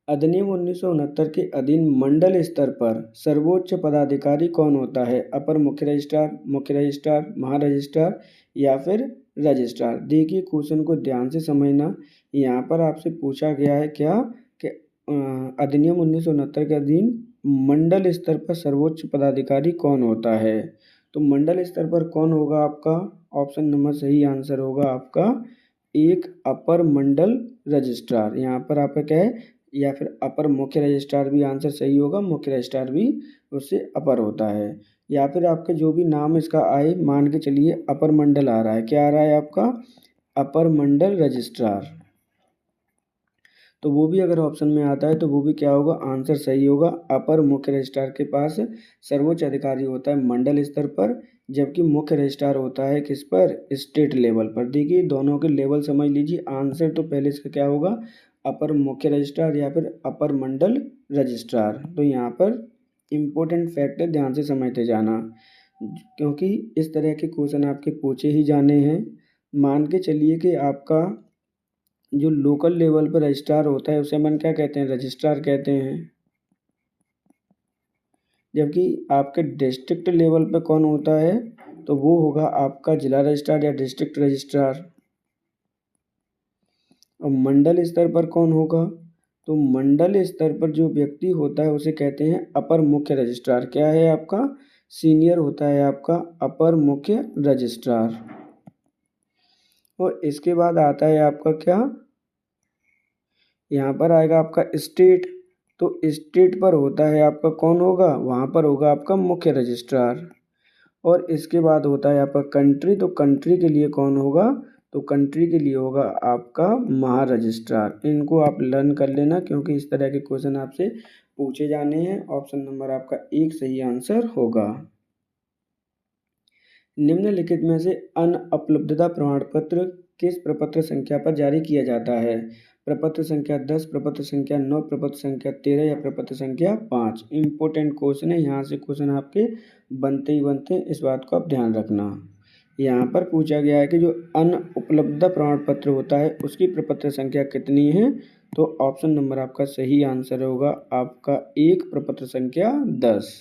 अधिनियम 1969 के अधीन मंडल स्तर पर सर्वोच्च पदाधिकारी कौन होता है, अपर मुख्य रजिस्ट्रार, मुख्य रजिस्ट्रार, महारजिस्ट्रार या फिर रजिस्ट्रार। देखिए क्वेश्चन को ध्यान से समझना। यहाँ पर आपसे पूछा गया है क्या कि अधिनियम 1969 के अधीन मंडल स्तर पर सर्वोच्च पदाधिकारी कौन होता है। तो मंडल स्तर पर कौन होगा आपका, ऑप्शन नंबर सही आंसर होगा आपका 1 अपर मंडल रजिस्ट्रार। यहाँ पर आपका क्या है, या फिर अपर मुख्य रजिस्ट्रार भी आंसर सही होगा, मुख्य रजिस्ट्रार भी उससे अपर होता है। या फिर आपका जो भी नाम इसका आए, मान के चलिए अपर मंडल आ रहा है, क्या आ रहा है आपका अपर मंडल रजिस्ट्रार। तो वो भी अगर ऑप्शन में आता है तो वो भी क्या होगा, आंसर सही होगा। अपर मुख्य रजिस्ट्रार के पास सर्वोच्च अधिकारी होता है मंडल स्तर पर, जबकि मुख्य रजिस्ट्रार होता है किस पर, स्टेट लेवल पर। देखिए दोनों के लेवल समझ लीजिए। आंसर तो पहले इसका क्या होगा, अपर मुख्य रजिस्ट्रार या फिर अपर मंडल रजिस्ट्रार। तो यहाँ पर इम्पोर्टेंट फैक्ट है, ध्यान से समझते जाना, क्योंकि इस तरह के क्वेश्चन आपके पूछे ही जाने हैं। मान के चलिए कि आपका जो लोकल लेवल पर रजिस्ट्रार होता है उसे अपन क्या कहते हैं, रजिस्ट्रार कहते हैं। जबकि आपके डिस्ट्रिक्ट लेवल पे कौन होता है, तो वो होगा आपका जिला रजिस्ट्रार या डिस्ट्रिक्ट रजिस्ट्रार। और मंडल स्तर पर कौन होगा, तो मंडल स्तर पर जो व्यक्ति होता है उसे कहते हैं अपर मुख्य रजिस्ट्रार। क्या है आपका, सीनियर होता है आपका अपर मुख्य रजिस्ट्रार। और इसके बाद आता है आपका क्या, यहाँ पर आएगा आपका स्टेट। तो स्टेट पर होता है आपका कौन होगा, वहाँ पर होगा आपका मुख्य रजिस्ट्रार। और इसके बाद होता है आपका कंट्री। तो कंट्री के लिए कौन होगा, तो कंट्री के लिए होगा आपका महा रजिस्ट्रार। इनको आप लर्न कर लेना, क्योंकि इस तरह के क्वेश्चन आपसे पूछे जाने हैं। ऑप्शन नंबर आपका 1 सही आंसर होगा। निम्नलिखित में से अनुपलब्धता प्रमाण पत्र किस प्रपत्र संख्या पर जारी किया जाता है, प्रपत्र संख्या 10, प्रपत्र संख्या 9, प्रपत्र संख्या 13 या प्रपत्र संख्या 5। इंपॉर्टेंट क्वेश्चन है, यहाँ से क्वेश्चन आपके बनते ही बनते हैं, इस बात को आप ध्यान रखना। यहाँ पर पूछा गया है कि जो अनुपलब्धता प्रमाण पत्र होता है उसकी प्रपत्र संख्या कितनी है, तो ऑप्शन नंबर आपका सही आंसर होगा आपका 1, प्रपत्र संख्या 10।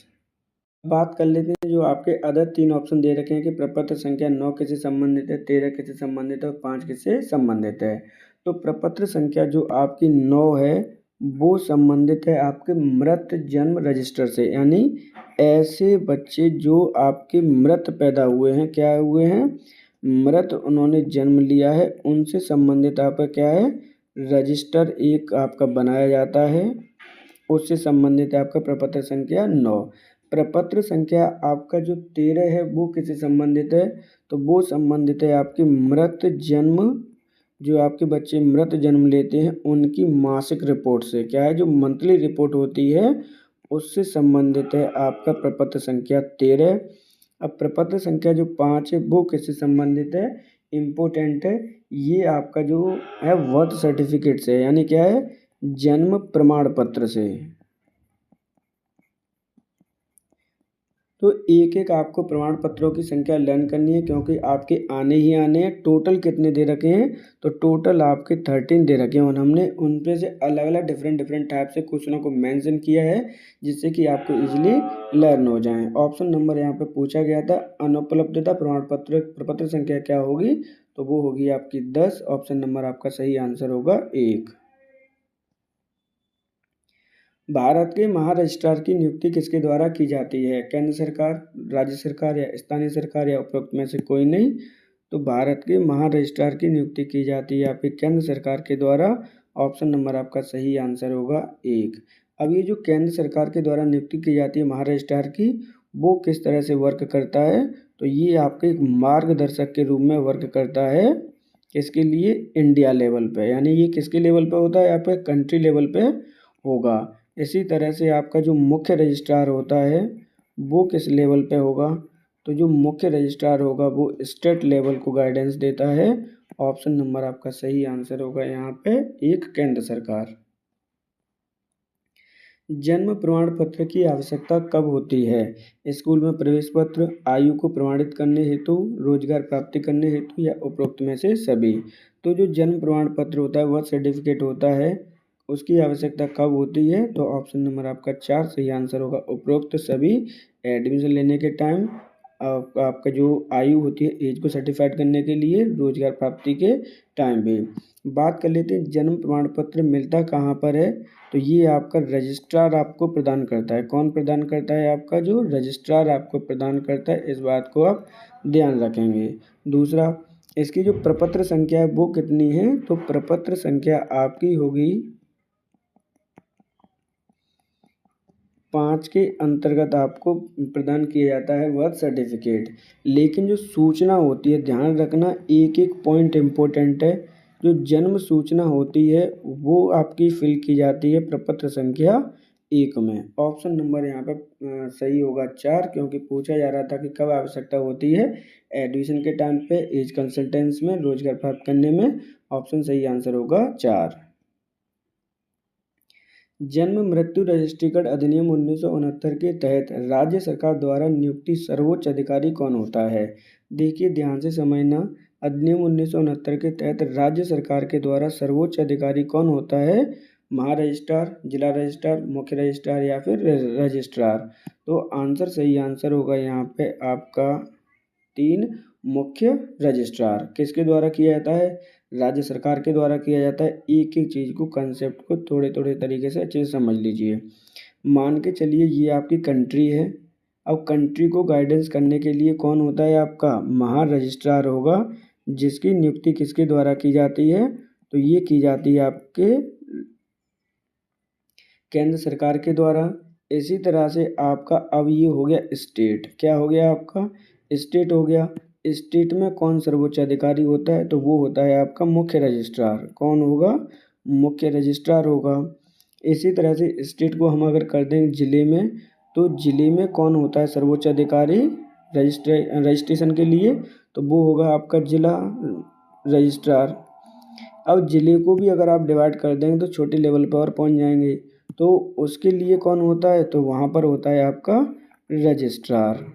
बात कर लेते हैं जो आपके अदर 3 ऑप्शन दे रखे हैं कि प्रपत्र संख्या 9 किससे संबंधित है, 13 किससे संबंधित है और 5 किससे संबंधित है। तो प्रपत्र संख्या जो आपकी 9 है वो संबंधित है आपके मृत जन्म रजिस्टर से, यानी ऐसे बच्चे जो आपके मृत पैदा हुए हैं, क्या हुए हैं, मृत उन्होंने जन्म लिया है, उनसे संबंधित आपका क्या है, रजिस्टर एक आपका बनाया जाता है, उससे संबंधित है आपका प्रपत्र संख्या 9। प्रपत्र संख्या आपका जो 13 है वो किससे संबंधित है, तो वो संबंधित है आपके मृत जन्म, जो आपके बच्चे मृत जन्म लेते हैं उनकी मासिक रिपोर्ट से, क्या है, जो मंथली रिपोर्ट होती है उससे संबंधित है आपका प्रपत्र संख्या 13। अब प्रपत्र संख्या जो 5 है वो किससे संबंधित है, इम्पोर्टेंट है, ये आपका जो है बर्थ सर्टिफिकेट से, यानी क्या है, जन्म प्रमाण पत्र से। तो एक एक आपको प्रमाण पत्रों की संख्या लर्न करनी है, क्योंकि आपके आने ही आने हैं। टोटल कितने दे रखे हैं, तो टोटल आपके 13 दे रखे हैं, और हमने उन पे से अलग अलग डिफरेंट टाइप से क्वेश्चनों को मेंशन किया है, जिससे कि आपको इजीली लर्न हो जाएं। ऑप्शन नंबर यहाँ पे पूछा गया था, अनुपलब्धता प्रमाण पत्र प्रपत्र संख्या क्या होगी, तो वो होगी आपकी 10। ऑप्शन नंबर आपका सही आंसर होगा 1। भारत के महारजिस्ट्रार की नियुक्ति किसके द्वारा की जाती है, केंद्र सरकार, राज्य सरकार या स्थानीय सरकार या उपरोक्त में से कोई नहीं। तो भारत के महारजिस्ट्रार की नियुक्ति की जाती है आपकी केंद्र सरकार के द्वारा। ऑप्शन नंबर आपका सही आंसर होगा 1। अब ये जो केंद्र सरकार के द्वारा नियुक्ति की जाती है महारजिस्ट्रार की, वो किस तरह से वर्क करता है, तो ये आपके एक मार्गदर्शक के रूप में वर्क करता है। किसके लिए, इंडिया लेवल पे, यानी ये किसके लेवल पे होता है, आपके कंट्री लेवल पे होगा। इसी तरह से आपका जो मुख्य रजिस्ट्रार होता है वो किस लेवल पे होगा, तो जो मुख्य रजिस्ट्रार होगा वो स्टेट लेवल को गाइडेंस देता है। ऑप्शन नंबर आपका सही आंसर होगा यहाँ पे 1, केंद्र सरकार। जन्म प्रमाण पत्र की आवश्यकता कब होती है, स्कूल में प्रवेश पत्र, आयु को प्रमाणित करने हेतु, रोजगार प्राप्ति करने हेतु या उपरोक्त में से सभी। तो जो जन्म प्रमाण पत्र होता है वह सर्टिफिकेट होता है, उसकी आवश्यकता कब होती है, तो ऑप्शन नंबर आपका 4 सही आंसर होगा, उपरोक्त सभी। एडमिशन लेने के टाइम, आपका जो आयु होती है एज को सर्टिफाइड करने के लिए, रोजगार प्राप्ति के टाइम भी। बात कर लेते हैं जन्म प्रमाण पत्र मिलता कहाँ पर है, तो ये आपका रजिस्ट्रार आपको प्रदान करता है। कौन प्रदान करता है, आपका जो रजिस्ट्रार आपको प्रदान करता है, इस बात को आप ध्यान रखेंगे। दूसरा, इसकी जो प्रपत्र संख्या है वो कितनी है, तो प्रपत्र संख्या आपकी होगी 5 के अंतर्गत आपको प्रदान किया जाता है बर्थ सर्टिफिकेट। लेकिन जो सूचना होती है, ध्यान रखना, एक एक पॉइंट इम्पोर्टेंट है। जो जन्म सूचना होती है वो आपकी फिल की जाती है प्रपत्र संख्या 1 में। ऑप्शन नंबर यहाँ पर सही होगा 4, क्योंकि पूछा जा रहा था कि कब आवश्यकता होती है, एडमिशन के टाइम पे, एज कंसल्टेंस में, रोजगार प्राप्त करने में। ऑप्शन सही आंसर होगा 4। जन्म मृत्यु रजिस्ट्रीकरण अधिनियम 1969 के तहत राज्य सरकार द्वारा नियुक्ति सर्वोच्च अधिकारी कौन होता है? देखिए ध्यान से समझना, अधिनियम 1969 के तहत राज्य सरकार के द्वारा सर्वोच्च अधिकारी कौन होता है? महारजिस्ट्रार, जिला रजिस्ट्रार, मुख्य रजिस्ट्रार या फिर रजिस्ट्रार। तो आंसर, सही आंसर होगा यहाँ पे आपका 3, मुख्य रजिस्ट्रार। किसके द्वारा किया जाता है? राज्य सरकार के द्वारा किया जाता है। एक एक चीज़ को, कंसेप्ट को थोड़े थोड़े तरीके से अच्छे से समझ लीजिए। मान के चलिए ये आपकी कंट्री है। अब कंट्री को गाइडेंस करने के लिए कौन होता है? आपका महारजिस्ट्रार होगा, जिसकी नियुक्ति किसके द्वारा की जाती है? तो ये की जाती है आपके केंद्र सरकार के द्वारा। इसी तरह से आपका अब ये हो गया स्टेट। क्या हो गया आपका? स्टेट हो गया। स्टेट में कौन सर्वोच्च अधिकारी होता है? तो वो होता है आपका मुख्य रजिस्ट्रार। कौन होगा? मुख्य रजिस्ट्रार होगा। इसी तरह से स्टेट को हम अगर कर दें जिले में, तो जिले में कौन होता है सर्वोच्च अधिकारी रजिस्ट्रेशन के लिए? तो वो होगा आपका जिला रजिस्ट्रार। अब जिले को भी अगर आप डिवाइड कर देंगे तो छोटे लेवल पर और पहुंच जाएंगे, तो उसके लिए कौन होता है? तो वहाँ पर होता है आपका रजिस्ट्रार।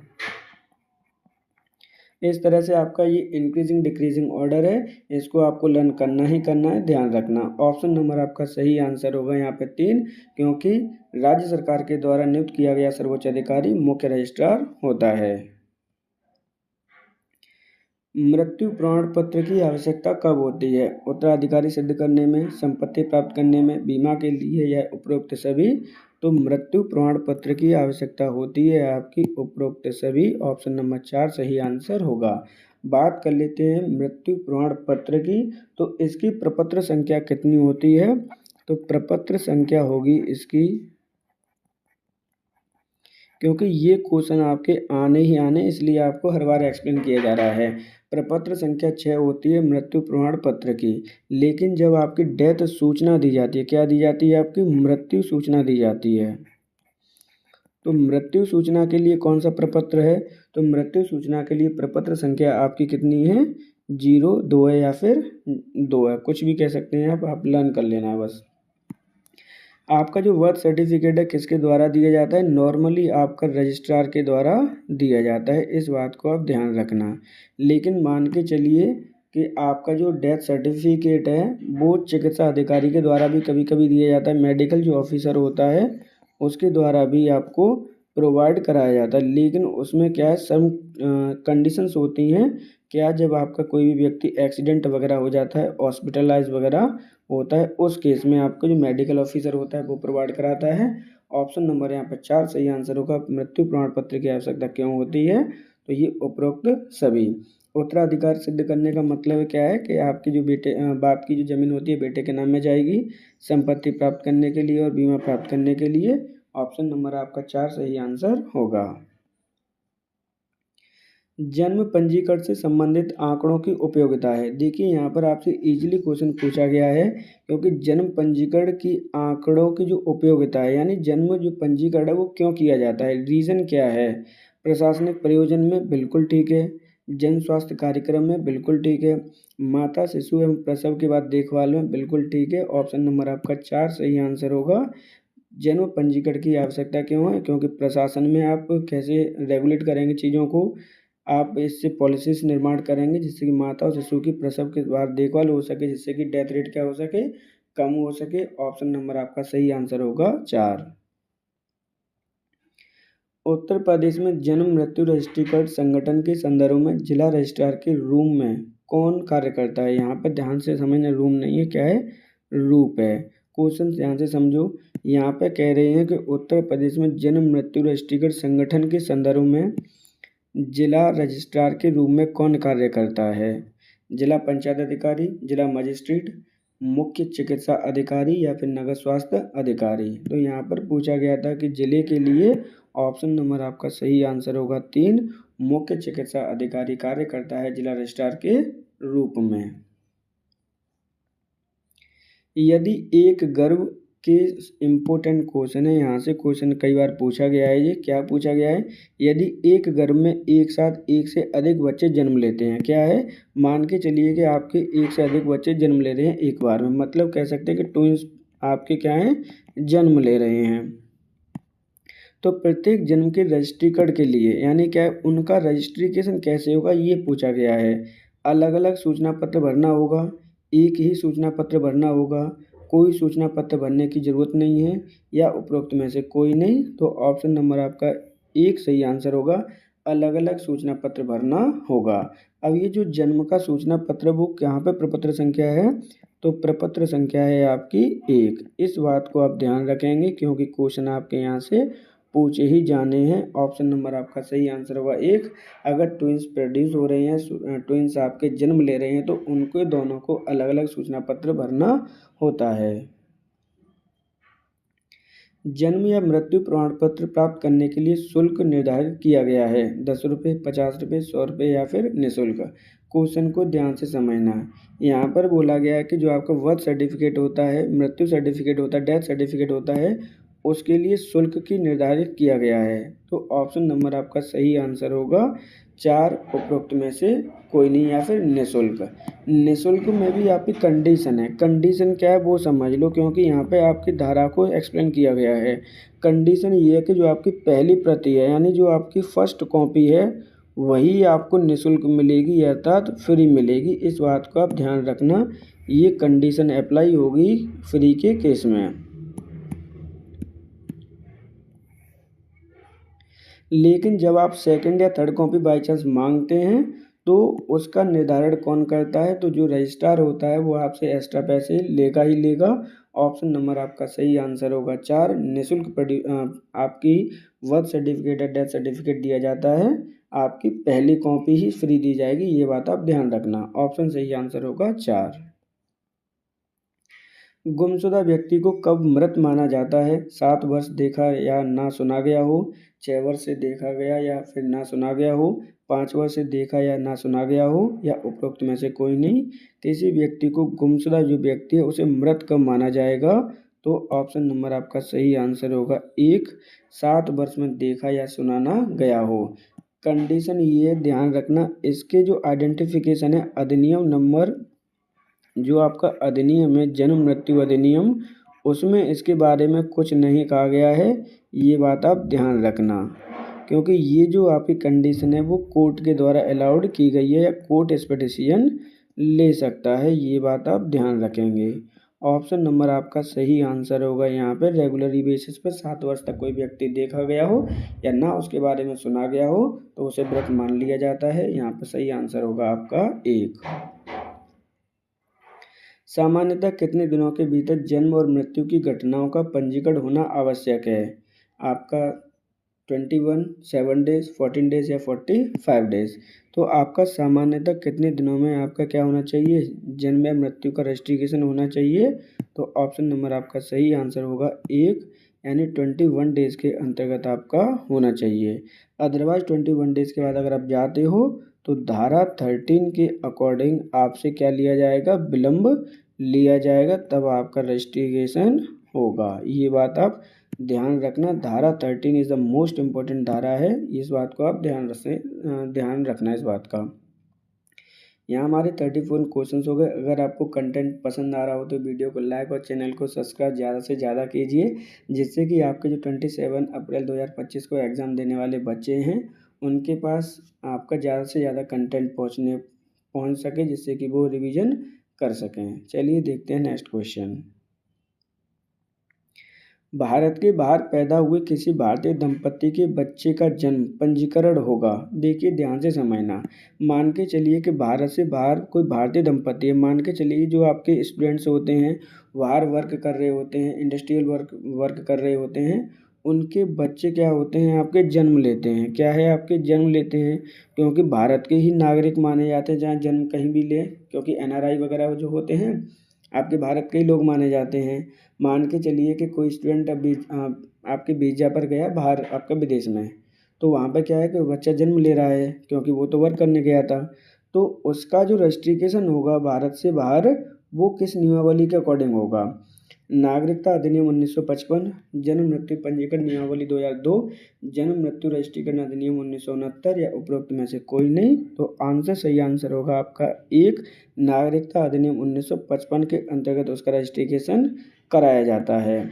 इस तरह से आपका ये इंक्रीजिंग डिक्रीजिंग ऑर्डर है, इसको आपको लर्न करना ही करना है, ध्यान रखना। ऑप्शन नंबर आपका सही आंसर होगा यहाँ पे 3, क्योंकि राज्य सरकार के द्वारा नियुक्त किया गया सर्वोच्च अधिकारी मुख्य रजिस्ट्रार होता है। मृत्यु प्रमाण पत्र की आवश्यकता कब होती है? उत्तराधिकारी सिद्ध करने में, संपत्ति प्राप्त करने में, बीमा के लिए या उपरोक्त सभी? तो मृत्यु प्रमाण पत्र की आवश्यकता होती है आपकी उपरोक्त सभी। ऑप्शन नंबर 4 सही आंसर होगा। बात कर लेते हैं मृत्यु प्रमाण पत्र की, तो इसकी प्रपत्र संख्या कितनी होती है? तो प्रपत्र संख्या होगी इसकी, क्योंकि ये क्वेश्चन आपके आने ही आने, इसलिए आपको हर बार एक्सप्लेन किया जा रहा है। प्रपत्र संख्या 6 होती है मृत्यु प्रमाण पत्र की। लेकिन जब आपकी डेथ सूचना दी जाती है, क्या दी जाती है? आपकी मृत्यु सूचना दी जाती है। तो मृत्यु सूचना के लिए कौन सा प्रपत्र है? तो मृत्यु सूचना के लिए प्रपत्र संख्या आपकी कितनी है? 0, 2 है या फिर 2 है, कुछ भी कह सकते हैं आप लर्न कर लेना है बस। आपका जो बर्थ सर्टिफिकेट है किसके द्वारा दिया जाता है? नॉर्मली आपका रजिस्ट्रार के द्वारा दिया जाता है, इस बात को आप ध्यान रखना। लेकिन मान के चलिए कि आपका जो डेथ सर्टिफिकेट है वो चिकित्सा अधिकारी के द्वारा भी कभी कभी दिया जाता है, मेडिकल जो ऑफिसर होता है उसके द्वारा भी आपको प्रोवाइड कराया जाता है। लेकिन उसमें क्या है, सम कंडीशंस होती हैं। क्या, जब आपका कोई भी व्यक्ति एक्सीडेंट वगैरह हो जाता है, हॉस्पिटलाइज वगैरह होता है, उस केस में आपका जो मेडिकल ऑफिसर होता है वो प्रोवाइड कराता है। ऑप्शन नंबर यहाँ पर 4 सही आंसर होगा। मृत्यु प्रमाण पत्र की आवश्यकता क्यों होती है? तो ये उपरोक्त सभी। उत्तराधिकार सिद्ध करने का मतलब क्या है कि आपकी जो बाप की जो जमीन होती है बेटे के नाम में जाएगी, संपत्ति प्राप्त करने के लिए और बीमा प्राप्त करने के लिए। ऑप्शन नंबर आपका 4 सही आंसर होगा। जन्म पंजीकरण से संबंधित आंकड़ों की उपयोगिता है। देखिए यहाँ पर आपसे इजीली क्वेश्चन पूछा गया है, क्योंकि जन्म पंजीकरण की आंकड़ों की जो उपयोगिता है, यानी जन्म जो पंजीकरण है वो क्यों किया जाता है, रीज़न क्या है? प्रशासनिक प्रयोजन में बिल्कुल ठीक है, जन स्वास्थ्य कार्यक्रम में बिल्कुल ठीक है, माता शिशु एवं प्रसव के बाद देखभाल में बिल्कुल ठीक है। ऑप्शन नंबर आपका 4 सही आंसर होगा। जन्म पंजीकरण की आवश्यकता क्यों है? क्योंकि प्रशासन में आप कैसे रेगुलेट करेंगे चीज़ों को, आप इससे पॉलिसीज निर्माण करेंगे जिससे कि माता और शिशु की प्रसव के बाद देखभाल हो सके, जिससे कि डेथ रेट क्या हो सके, कम हो सके। ऑप्शन नंबर आपका सही आंसर होगा 4। उत्तर प्रदेश में जन्म मृत्यु रजिस्ट्रीकरण संगठन के संदर्भ में जिला रजिस्ट्रार के रूम में कौन कार्य करता है? यहाँ पर ध्यान से समझना, रूम नहीं है, क्या है, रूप है। क्वेश्चन ध्यान से समझो। यहाँ पे कह रहे हैं कि उत्तर प्रदेश में जन्म मृत्यु रजिस्ट्रीकरण संगठन के संदर्भ में जिला रजिस्ट्रार के रूप में कौन कार्य करता है? जिला पंचायत अधिकारी, जिला मजिस्ट्रेट, मुख्य चिकित्सा अधिकारी या फिर नगर स्वास्थ्य अधिकारी। तो यहाँ पर पूछा गया था कि जिले के लिए ऑप्शन नंबर आपका सही आंसर होगा 3, मुख्य चिकित्सा अधिकारी कार्य करता है जिला रजिस्ट्रार के रूप में। यदि एक गर्भ के इम्पोर्टेंट क्वेश्चन है, यहाँ से क्वेश्चन कई बार पूछा गया है। ये क्या पूछा गया है, यदि एक गर्भ में एक साथ एक से अधिक बच्चे जन्म लेते हैं, क्या है, मान के चलिए कि आपके एक से अधिक बच्चे जन्म ले रहे हैं एक बार में, मतलब कह सकते हैं कि ट्विंस आपके क्या हैं, जन्म ले रहे हैं। तो प्रत्येक जन्म के रजिस्ट्रीकरण के लिए यानी क्या है, उनका रजिस्ट्रीकेशन कैसे होगा ये पूछा गया है। अलग अलग सूचना पत्र भरना होगा, एक ही सूचना पत्र भरना होगा, कोई सूचना पत्र भरने की ज़रूरत नहीं है, या उपरोक्त में से कोई नहीं। तो ऑप्शन नंबर आपका 1 सही आंसर होगा, अलग अलग सूचना पत्र भरना होगा। अब ये जो जन्म का सूचना पत्र वो यहाँ पे प्रपत्र संख्या है, तो प्रपत्र संख्या है आपकी 1। इस बात को आप ध्यान रखेंगे क्योंकि क्वेश्चन आपके यहाँ से पूछे ही जाने हैं। ऑप्शन नंबर आपका सही आंसर होगा 1। अगर ट्विंस प्रोड्यूस हो रहे हैं, ट्विंस आपके जन्म ले रहे हैं, तो उनके दोनों को अलग अलग सूचना पत्र भरना होता है। जन्म या मृत्यु प्रमाण पत्र प्राप्त करने के लिए शुल्क निर्धारित किया गया है, 10 रुपये, 50 रुपये, 100 रुपये या फिर निःशुल्क। क्वेश्चन को ध्यान से समझना है। यहाँ पर बोला गया है कि जो आपका बर्थ सर्टिफिकेट होता है, मृत्यु सर्टिफिकेट होता है, डेथ सर्टिफिकेट होता है, उसके लिए शुल्क की निर्धारित किया गया है। तो ऑप्शन नंबर आपका सही आंसर होगा 4, उपरोक्त में से कोई नहीं या फिर निःशुल्क। निःशुल्क में भी आपकी कंडीशन है, कंडीशन क्या है वो समझ लो क्योंकि यहाँ पे आपकी धारा को एक्सप्लेन किया गया है। कंडीशन ये है कि जो आपकी पहली प्रति है यानी जो आपकी फर्स्ट कॉपी है वही आपको निःशुल्क मिलेगी अर्थात फ्री मिलेगी। इस बात को आप ध्यान रखना, ये कंडीशन अप्लाई होगी फ्री के केस में। लेकिन जब आप सेकंड या थर्ड कॉपी बाई चांस मांगते हैं तो उसका निर्धारण कौन करता है, तो जो रजिस्ट्रार होता है वो आपसे एक्स्ट्रा पैसे लेगा ही लेगा। ऑप्शन नंबर आपका सही आंसर होगा 4, निःशुल्क आपकी बर्थ सर्टिफिकेट या डेथ सर्टिफिकेट दिया जाता है, आपकी पहली कॉपी ही फ्री दी जाएगी, ये बात आप ध्यान रखना। ऑप्शन सही आंसर होगा 4। गुमशुदा व्यक्ति को कब मृत माना जाता है, 7 वर्ष देखा या ना सुना गया हो, 6 वर्ष से देखा गया या फिर ना सुना गया हो, 5 वर्ष से देखा या ना सुना गया हो, या उपरोक्त में से कोई नहीं। किसी व्यक्ति को गुमशुदा जो व्यक्ति है उसे मृत कब माना जाएगा, तो ऑप्शन नंबर आपका सही आंसर होगा 1, 7 वर्ष में देखा या सुना ना गया हो। कंडीशन ये ध्यान रखना, इसके जो आइडेंटिफिकेशन है अधिनियम नंबर जो आपका अधिनियम है जन्म मृत्यु अधिनियम, उसमें इसके बारे में कुछ नहीं कहा गया है, ये बात आप ध्यान रखना क्योंकि ये जो आपकी कंडीशन है वो कोर्ट के द्वारा अलाउड की गई है या कोर्ट इस पर डिसीजन ले सकता है, ये बात आप ध्यान रखेंगे। ऑप्शन नंबर आपका सही आंसर होगा यहाँ पे रेगुलरी बेसिस पर 7 वर्ष तक कोई व्यक्ति देखा गया हो या ना उसके बारे में सुना गया हो तो उसे मृत मान लिया जाता है। यहाँ पर सही आंसर होगा आपका 1। सामान्यतः कितने दिनों के भीतर जन्म और मृत्यु की घटनाओं का पंजीकरण होना आवश्यक है, आपका 21, 7 डेज, 14 डेज या 45 डेज। तो आपका सामान्यतः कितने दिनों में आपका क्या होना चाहिए, जन्म या मृत्यु का रजिस्ट्रेशन होना चाहिए, तो ऑप्शन नंबर आपका सही आंसर होगा 1, यानी 21 डेज के अंतर्गत आपका होना चाहिए। अदरवाइज 21 डेज के बाद अगर आप जाते हो तो धारा 13 के अकॉर्डिंग आपसे क्या लिया जाएगा, विलंब लिया जाएगा, तब आपका रजिस्ट्रेशन होगा। ये बात आप ध्यान रखना, धारा 13 इज़ द मोस्ट इम्पोर्टेंट धारा है, इस बात को आप ध्यान रखना इस बात का। यहाँ हमारे 34 क्वेश्चंस हो गए। अगर आपको कंटेंट पसंद आ रहा हो तो वीडियो को लाइक और चैनल को सब्सक्राइब ज़्यादा से ज़्यादा कीजिए, जिससे कि आपके जो 27 अप्रैल 2025 को एग्ज़ाम देने वाले बच्चे हैं उनके पास आपका ज़्यादा से ज़्यादा कंटेंट पहुँच सके, जिससे कि वो रिवीजन कर सकें। चलिए देखते हैं नेक्स्ट क्वेश्चन। भारत के बाहर पैदा हुए किसी भारतीय दंपत्ति के बच्चे का जन्म पंजीकरण होगा। देखिए ध्यान से समझना, मान के चलिए कि भारत से बाहर कोई भारतीय दंपत्ति है, मान के चलिए जो आपके स्टूडेंट्स होते हैं बाहर वर्क कर रहे होते हैं, इंडस्ट्रियल वर्क कर रहे होते हैं, उनके बच्चे क्या होते हैं, आपके जन्म लेते हैं। क्या है, आपके जन्म लेते हैं, क्योंकि भारत के ही नागरिक माने जाते हैं, जहाँ जन्म कहीं भी ले, क्योंकि NRI वगैरह जो होते हैं आपके भारत के ही लोग माने जाते हैं। मान के चलिए कि कोई स्टूडेंट अभी आपके वीज़ा पर गया बाहर आपका विदेश में, तो वहाँ पे क्या है कि बच्चा जन्म ले रहा है क्योंकि वो तो वर्क करने गया था। तो उसका जो रजिस्ट्रेशन होगा भारत से बाहर, वो किस नियमावली के अकॉर्डिंग होगा? नागरिकता अधिनियम 1955, जन्म मृत्यु पंजीकरण नियमावली 2002, जन्म मृत्यु रजिस्ट्रीकरण अधिनियम 1969 या उपरोक्त में से कोई नहीं। तो सही आंसर होगा आपका एक, नागरिकता अधिनियम 1955 के अंतर्गत उसका रजिस्ट्रेशन कराया जाता है।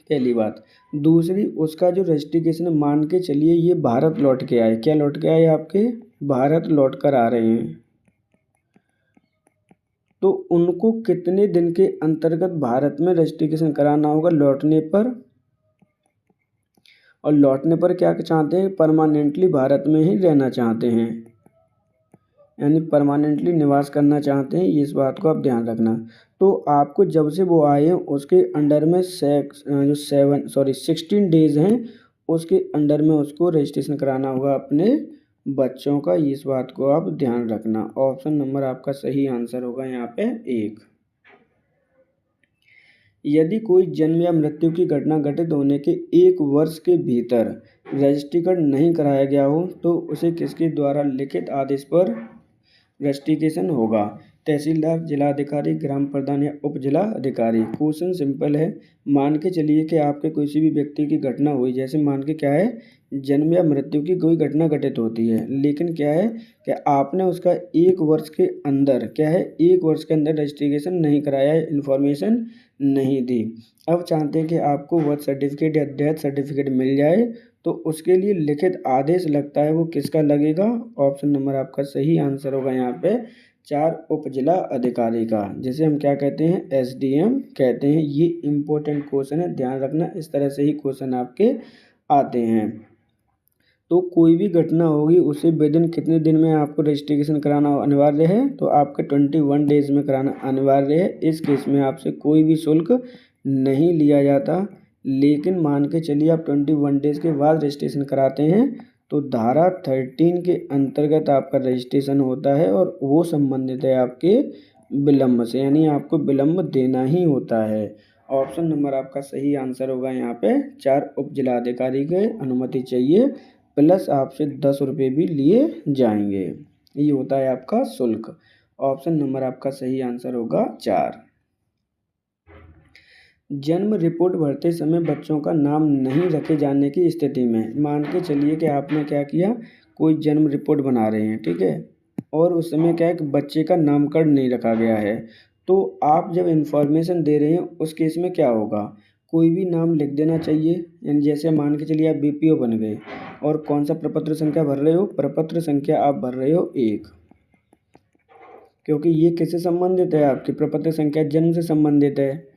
पहली बात। दूसरी, उसका जो रजिस्ट्रेशन मान के चलिए ये भारत लौट के आए, क्या लौट के आए आपके? भारत लौट कर आ रहे हैं, तो उनको कितने दिन के अंतर्गत भारत में रजिस्ट्रेशन कराना होगा लौटने पर? और लौटने पर क्या चाहते हैं? परमानेंटली भारत में ही रहना चाहते हैं, यानी परमानेंटली निवास करना चाहते हैं, इस बात को आप ध्यान रखना। तो आपको जब से वो आए हैं उसके अंडर में 16 डेज हैं, उसके अंडर में उसको रजिस्ट्रेशन कराना होगा अपने बच्चों का, इस बात को आप ध्यान रखना। ऑप्शन नंबर आपका सही आंसर होगा यहाँ पे एक। यदि कोई जन्म या मृत्यु की घटना घटित होने के 1 वर्ष के भीतर रजिस्ट्रेशन नहीं कराया गया हो तो उसे किसके द्वारा लिखित आदेश पर रजिस्ट्रेशन होगा? तहसीलदार, जिलाधिकारी, ग्राम प्रधान या उप जिला अधिकारी? क्वेश्चन सिंपल है। मान के चलिए कि आपके किसी भी व्यक्ति की घटना हुई, जैसे मान के क्या है जन्म या मृत्यु की कोई घटना घटित होती है, लेकिन क्या है कि आपने उसका 1 वर्ष के अंदर क्या है 1 वर्ष के अंदर रजिस्ट्रेशन नहीं कराया है, इन्फॉर्मेशन नहीं दी। अब चाहते हैं कि आपको बर्थ सर्टिफिकेट या डेथ सर्टिफिकेट मिल जाए, तो उसके लिए लिखित आदेश लगता है, वो किसका लगेगा? ऑप्शन नंबर आपका सही आंसर होगा यहाँ पे 4, उप जिला अधिकारी का, जिसे हम क्या कहते हैं? SDM कहते हैं। ये इम्पोर्टेंट क्वेश्चन है, ध्यान रखना, इस तरह से ही क्वेश्चन आपके आते हैं। तो कोई भी घटना होगी उसे विदिन कितने दिन में आपको रजिस्ट्रेशन कराना अनिवार्य है? तो आपके 21 डेज में कराना अनिवार्य है। इस केस में आपसे कोई भी शुल्क नहीं लिया जाता, लेकिन मान के चलिए आप 21 डेज के बाद रजिस्ट्रेशन कराते हैं तो धारा 13 के अंतर्गत आपका रजिस्ट्रेशन होता है और वो संबंधित है आपके विलम्ब से, यानी आपको विलम्ब देना ही होता है। ऑप्शन नंबर आपका सही आंसर होगा यहाँ पे 4, उप जिलाधिकारी के अनुमति चाहिए, प्लस आपसे 10 रुपये भी लिए जाएंगे, ये होता है आपका शुल्क। ऑप्शन नंबर आपका सही आंसर होगा 4। जन्म रिपोर्ट भरते समय बच्चों का नाम नहीं रखे जाने की स्थिति में, मान के चलिए कि आपने क्या किया, कोई जन्म रिपोर्ट बना रहे हैं, ठीक है, और उस समय क्या है कि बच्चे का नामकरण नहीं रखा गया है, तो आप जब इन्फॉर्मेशन दे रहे हैं उस केस में क्या होगा? कोई भी नाम लिख देना चाहिए, यानी जैसे मान के चलिए आप BPO बन गए और कौन सा प्रपत्र संख्या भर रहे हो? प्रपत्र संख्या आप भर रहे हो 1, क्योंकि ये किससे संबंधित है? आपकी प्रपत्र संख्या जन्म से संबंधित है।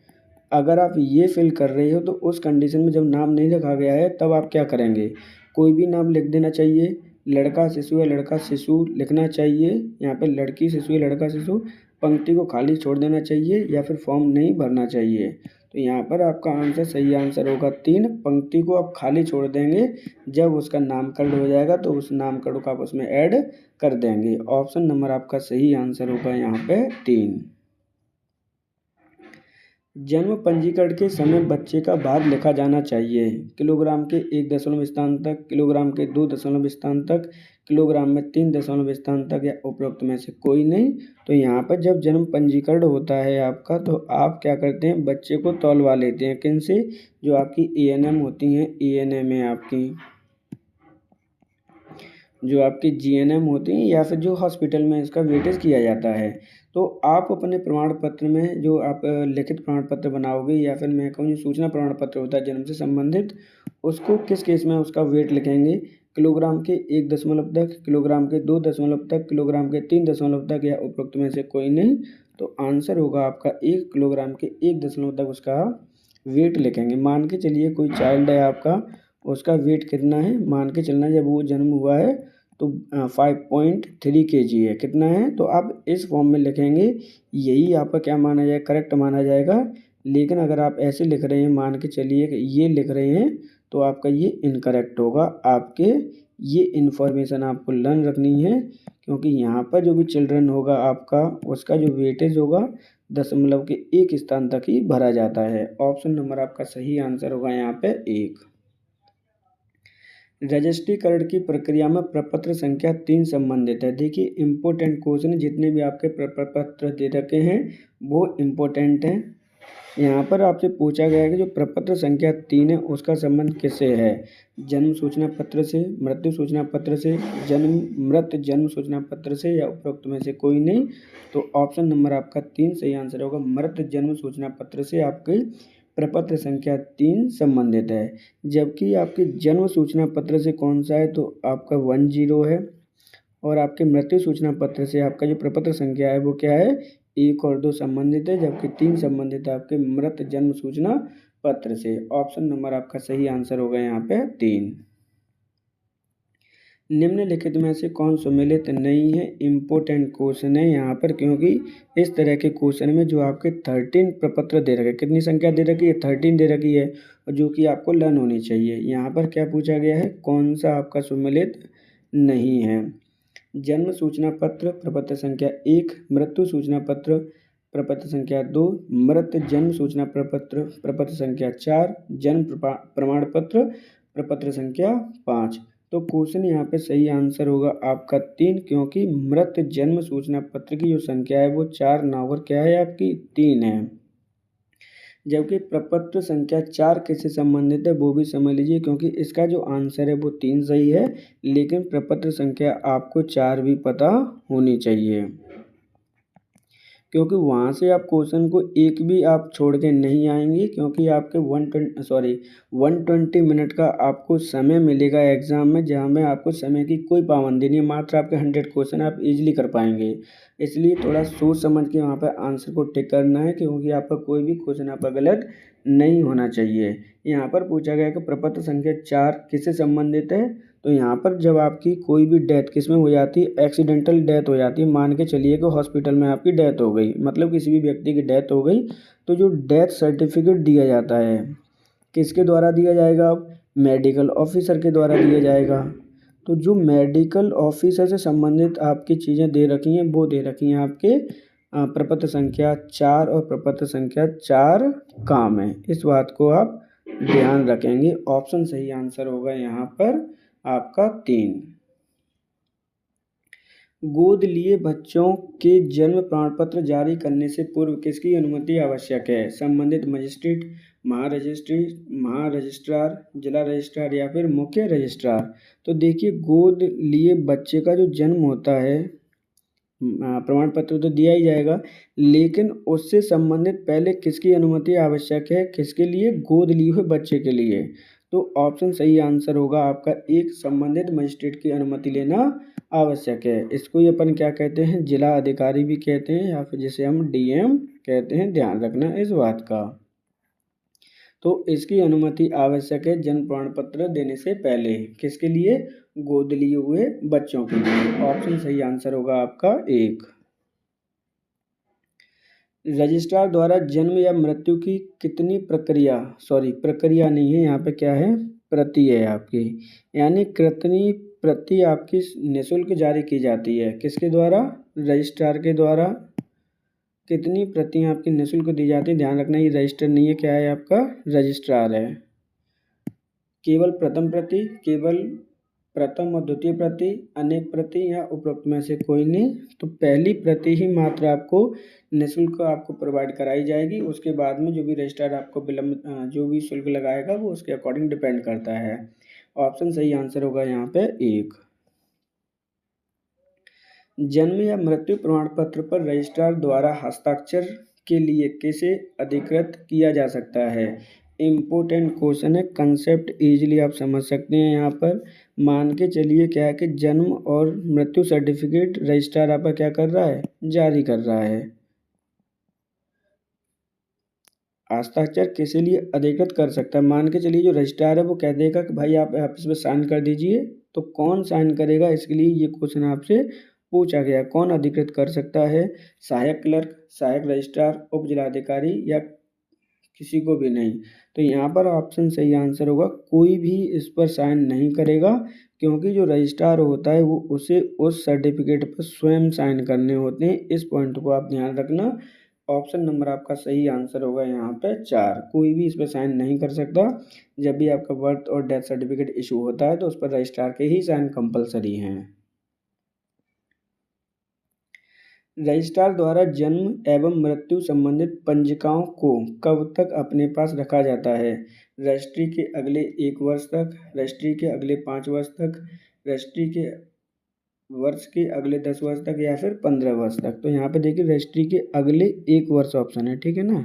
अगर आप ये फिल कर रहे हो तो उस कंडीशन में जब नाम नहीं रखा गया है तब आप क्या करेंगे? कोई भी नाम लिख देना चाहिए, लड़का शिशु या लड़का शिशु लिखना चाहिए, यहाँ पे लड़की शिशु या लड़का शिशु, पंक्ति को खाली छोड़ देना चाहिए या फिर फॉर्म नहीं भरना चाहिए। तो यहाँ पर आपका आंसर सही आंसर होगा 3, पंक्ति को आप खाली छोड़ देंगे, जब उसका नामकरण हो जाएगा तो उस नामकरण को आप उसमें ऐड कर देंगे। ऑप्शन नंबर आपका सही आंसर होगा यहाँ पे 3। जन्म पंजीकरण के समय बच्चे का भार लिखा जाना चाहिए, किलोग्राम के 1 दशमलव स्थान तक, किलोग्राम के 2 दशमलव स्थान तक, किलोग्राम में 3 दशमलव स्थान तक या उपरोक्त में से कोई नहीं। तो यहाँ पर जब जन्म पंजीकरण होता है आपका तो आप क्या करते हैं, बच्चे को तौलवा लेते हैं, किन से? जो आपकी ANM होती हैं, ANM है आपकी, जो आपकी GNM होती हैं, या फिर जो हॉस्पिटल में इसका वेटेज किया जाता है। तो आप अपने प्रमाण पत्र में जो आप लिखित प्रमाण पत्र बनाओगे या फिर मैं कहूँ जो सूचना प्रमाण पत्र होता है जन्म से संबंधित, उसको किस केस में उसका वेट लिखेंगे? किलोग्राम के 1 दशमलव तक, किलोग्राम के 2 दशमलव तक, किलोग्राम के 3 दशमलव तक या उपरोक्त में से कोई नहीं। तो आंसर होगा आपका 1 किलोग्राम के 1 दशमलव तक उसका वेट लिखेंगे। मान के चलिए कोई चाइल्ड है आपका, उसका वेट कितना है? मान के चलना जब वो जन्म हुआ है तो 5.3 kg है, कितना है? तो आप इस फॉर्म में लिखेंगे, यही आपका क्या माना जाएगा? करेक्ट माना जाएगा। लेकिन अगर आप ऐसे लिख रहे हैं, मान के चलिए कि ये लिख रहे हैं, तो आपका ये इनकरेक्ट होगा। आपके ये इन्फॉर्मेशन आपको लर्न रखनी है, क्योंकि यहाँ पर जो भी चिल्ड्रन होगा आपका, उसका जो वेटेज होगा दशमलव के 1 स्थान तक ही भरा जाता है। ऑप्शन नंबर आपका सही आंसर होगा यहाँ पे 1। रजिस्ट्रीकरण की प्रक्रिया में प्रपत्र संख्या 3 संबंधित है। देखिए इम्पोर्टेंट क्वेश्चन, जितने भी आपके प्रपत्र दे रखे हैं वो इम्पोर्टेंट हैं। यहाँ पर आपसे पूछा गया है कि जो प्रपत्र संख्या 3 है उसका संबंध किससे है? जन्म सूचना पत्र से, मृत्यु सूचना पत्र से, मृत जन्म सूचना पत्र से, या उपरोक्त में से कोई नहीं। तो ऑप्शन नंबर आपका 3 सही आंसर होगा। मृत जन्म सूचना पत्र से आपकी प्रपत्र संख्या 3 संबंधित है। जबकि आपके जन्म सूचना पत्र से कौन सा है? तो आपका 10 है। और आपके मृत्यु सूचना पत्र से आपका जो प्रपत्र संख्या है वो क्या है? 1 और 2 संबंधित है, जबकि 3 संबंधित है आपके मृत जन्म सूचना पत्र से। ऑप्शन नंबर आपका सही आंसर होगा यहाँ पे 3। निम्नलिखित में से कौन सम्मिलित नहीं है? इम्पोर्टेंट क्वेश्चन है यहाँ पर, क्योंकि इस तरह के क्वेश्चन में जो आपके 13 प्रपत्र दे रखे, कितनी संख्या दे रखी है? 13 दे रखी है, और जो कि आपको लर्न होनी चाहिए। यहाँ पर क्या पूछा गया है? कौन सा आपका सम्मिलित नहीं है? जन्म सूचना पत्र प्रपत्र संख्या 1, मृत्यु सूचना पत्र प्रपत्र संख्या 2, मृत जन्म सूचना प्रपत्र संख्या 4, जन्म प्रमाण पत्र प्रपत्र संख्या 5। तो क्वेश्चन यहाँ पे सही आंसर होगा आपका 3, क्योंकि मृत जन्म सूचना पत्र की जो संख्या है वो 4 ना होकर क्या है आपकी 3 है। जबकि प्रपत्र संख्या 4 किससे संबंधित है वो भी समझ लीजिए, क्योंकि इसका जो आंसर है वो 3 सही है, लेकिन प्रपत्र संख्या आपको 4 भी पता होनी चाहिए, क्योंकि वहाँ से आप क्वेश्चन को एक भी आप छोड़ के नहीं आएंगे, क्योंकि आपके 120 मिनट का आपको समय मिलेगा एग्ज़ाम में, जहाँ में आपको समय की कोई पाबंदी नहीं, मात्र आपके 100 क्वेश्चन आप इजीली कर पाएंगे। इसलिए थोड़ा सोच समझ के वहाँ पर आंसर को टिक करना है, क्योंकि आपका कोई भी क्वेश्चन आपका गलत नहीं होना चाहिए। यहाँ पर पूछा गया कि प्रपत्र संख्या 4 किससे संबंधित है? तो यहाँ पर जब आपकी कोई भी डेथ किस में हो जाती है? एक्सीडेंटल डेथ हो जाती है। मान के चलिए कि हॉस्पिटल में आपकी डेथ हो गई, मतलब किसी भी व्यक्ति की डेथ हो गई, तो जो डेथ सर्टिफिकेट दिया जाता है किसके द्वारा दिया जाएगा? मेडिकल ऑफिसर के द्वारा दिया जाएगा। तो जो मेडिकल ऑफिसर से संबंधित आपकी चीज़ें दे रखी हैं वो दे रखी हैं आपके प्रपत्र संख्या 4 और प्रपत्र संख्या 4 काम है। इस बात को आप ध्यान रखेंगे। ऑप्शन सही आंसर होगा यहाँ पर आपका 3। गोद लिए बच्चों के जन्म प्रमाण पत्र जारी करने से पूर्व किसकी अनुमति आवश्यक है? संबंधित मजिस्ट्रेट, महारजिस्ट्रार, जिला रजिस्ट्रार, या फिर मुख्य रजिस्ट्रार। तो देखिए गोद लिए बच्चे का जो जन्म होता है प्रमाण पत्र तो दिया ही जाएगा, लेकिन उससे संबंधित पहले किसकी अनुमति आवश्यक है? किसके लिए? गोद लिए हुए बच्चे के लिए। तो ऑप्शन सही आंसर होगा आपका 1, संबंधित मजिस्ट्रेट की अनुमति लेना आवश्यक है। इसको ही अपन क्या कहते हैं? जिला अधिकारी भी कहते हैं, या फिर जिसे हम डीएम कहते हैं। ध्यान रखना इस बात का। तो इसकी अनुमति आवश्यक है जन्म प्रमाण पत्र देने से पहले। किसके लिए? गोद लिए हुए बच्चों के लिए। ऑप्शन सही आंसर होगा आपका 1। रजिस्ट्रार द्वारा जन्म या मृत्यु की कितनी प्रक्रिया नहीं है, यहाँ पे क्या है? प्रति है आपकी, यानी कितनी प्रति आपकी निःशुल्क जारी की जाती है? किसके द्वारा? रजिस्ट्रार के द्वारा। कितनी प्रतियाँ आपकी निःशुल्क दी जाती है? ध्यान रखना ये रजिस्टर नहीं है, क्या है आपका? रजिस्ट्रार है। केवल प्रथम प्रति, केवल प्रथम और द्वितीय प्रति, अनेक प्रति, या उपरोक्त में से कोई नहीं। तो पहली प्रति ही मात्र आपको निःशुल्क आपको प्रोवाइड कराई जाएगी। उसके बाद में जो भी रजिस्ट्रार आपको जो भी शुल्क लगाएगा वो उसके अकॉर्डिंग डिपेंड करता है। ऑप्शन सही आंसर होगा यहाँ पे 1। जन्म या मृत्यु प्रमाण पत्र पर रजिस्ट्रार द्वारा हस्ताक्षर के लिए किसे अधिकृत किया जा सकता है? इम्पोर्टेंट क्वेश्चन है, कंसेप्ट इजीली आप समझ सकते हैं। यहाँ पर मान के चलिए क्या है कि जन्म और मृत्यु सर्टिफिकेट रजिस्ट्रार आपका क्या कर रहा है? जारी कर रहा है। हस्ताक्षर किसी लिए अधिकृत कर सकता है? मान के चलिए जो रजिस्ट्रार है वो कह देगा कि भाई आप ऑफिस में साइन कर दीजिए, तो कौन साइन करेगा? इसके लिए ये क्वेश्चन आपसे पूछा गया। कौन अधिकृत कर सकता है? सहायक क्लर्क, सहायक रजिस्ट्रार, उप जिलाधिकारी, या किसी को भी नहीं। तो यहाँ पर ऑप्शन सही आंसर होगा, कोई भी इस पर साइन नहीं करेगा, क्योंकि जो रजिस्ट्रार होता है वो उसे उस सर्टिफिकेट पर स्वयं साइन करने होते हैं। इस पॉइंट को आप ध्यान रखना। ऑप्शन नंबर आपका सही आंसर होगा यहाँ पे 4, कोई भी इस पर साइन नहीं कर सकता। जब भी आपका बर्थ और डेथ सर्टिफिकेट इशू होता है तो उस पर रजिस्ट्रार के ही साइन कंपलसरी हैं। रजिस्ट्रार द्वारा जन्म एवं मृत्यु संबंधित पंजिकाओं को कब तक अपने पास रखा जाता है? रजिस्ट्री के अगले 1 वर्ष तक, रजिस्ट्री के अगले 5 वर्ष तक, रजिस्ट्री के वर्ष के अगले 10 वर्ष तक, या फिर 15 वर्ष तक। तो यहाँ पे देखिए रजिस्ट्री के अगले 1 वर्ष ऑप्शन है, ठीक है ना।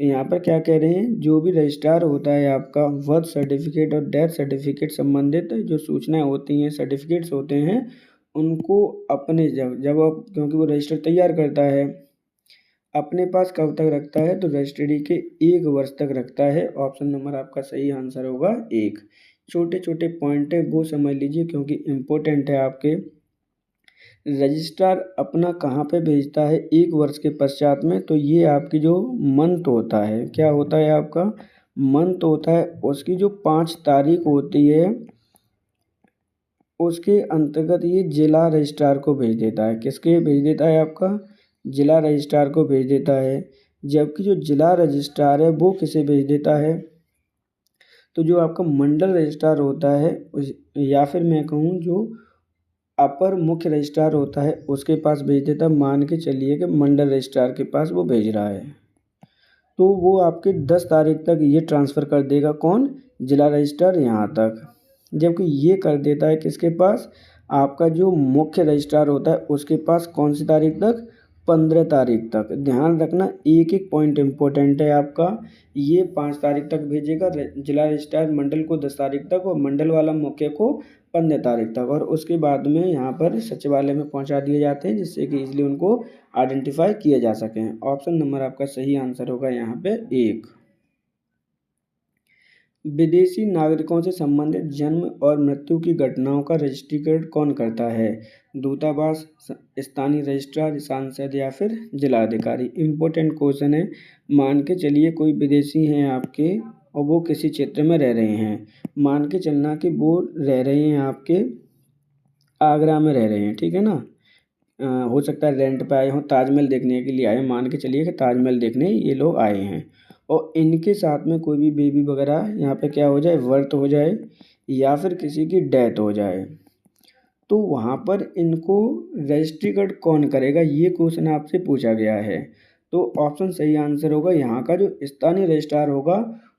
तो यहाँ पर क्या कह रहे हैं, जो भी रजिस्ट्रार होता है आपका बर्थ सर्टिफिकेट और डेथ सर्टिफिकेट संबंधित जो सूचनाएं होती हैं, सर्टिफिकेट्स होते हैं, उनको अपने जब आप, क्योंकि वो रजिस्टर तैयार करता है, अपने पास कब तक रखता है? तो रजिस्ट्री के 1 वर्ष तक रखता है। ऑप्शन नंबर आपका सही आंसर होगा 1। छोटे छोटे पॉइंट है वो समझ लीजिए, क्योंकि इम्पोर्टेंट है आपके। रजिस्ट्रार अपना कहाँ पे भेजता है 1 वर्ष के पश्चात में? तो ये आपकी जो मंथ होता है, क्या होता है आपका मंथ होता है, उसकी जो 5 तारीख होती है उसके अंतर्गत ये जिला रजिस्ट्रार को भेज देता है। किसके भेज देता है? आपका जिला रजिस्ट्रार को भेज देता है। जबकि जो जिला रजिस्ट्रार है वो किसे भेज देता है? तो जो आपका मंडल रजिस्ट्रार होता है या फिर मैं कहूँ जो अपर मुख्य रजिस्ट्रार होता है उसके पास भेज देता है। मान के चलिए कि मंडल रजिस्ट्रार के पास वो भेज रहा है, तो वो आपके 10 तारीख तक ये ट्रांसफ़र कर देगा। कौन? जिला रजिस्ट्रार यहाँ तक। जबकि ये कर देता है किसके पास? आपका जो मुख्य रजिस्ट्रार होता है उसके पास कौन सी तारीख तक? 15 तारीख तक। ध्यान रखना, एक एक पॉइंट इम्पोर्टेंट है आपका। ये 5 तारीख तक भेजेगा जिला रजिस्ट्रार मंडल को 10 तारीख तक, और मंडल वाला मुख्य को 15 तारीख तक, और उसके बाद में यहाँ पर सचिवालय में पहुँचा दिए जाते हैं, जिससे कि इजीली उनको आइडेंटिफाई किए जा सकें। ऑप्शन नंबर आपका सही आंसर होगा यहाँ पे 1। विदेशी नागरिकों से संबंधित जन्म और मृत्यु की घटनाओं का रजिस्ट्रीकरण कौन करता है? दूतावास, स्थानीय रजिस्ट्रार, सांसद, या फिर जिलाधिकारी। इम्पोर्टेंट क्वेश्चन है। मान के चलिए कोई विदेशी हैं आपके और वो किसी क्षेत्र में रह रहे हैं। मान के चलना कि वो रह रहे हैं आपके आगरा में रह रहे हैं, ठीक है ना। हो सकता है रेंट पे आए हों, ताजमहल देखने के लिए आए, मान के चलिए कि ताजमहल देखने ये लोग आए हैं, और इनके साथ में कोई भी बेबी वगैरह यहाँ पे क्या हो जाए, बर्थ हो जाए, या फिर किसी की डेथ हो जाए, तो वहाँ पर इनको रजिस्ट्रीकरण कौन करेगा? ये क्वेश्चन आपसे पूछा गया है। तो ऑप्शन सही आंसर होगा यहाँ का, जो स्थानीय रजिस्ट्रार होगा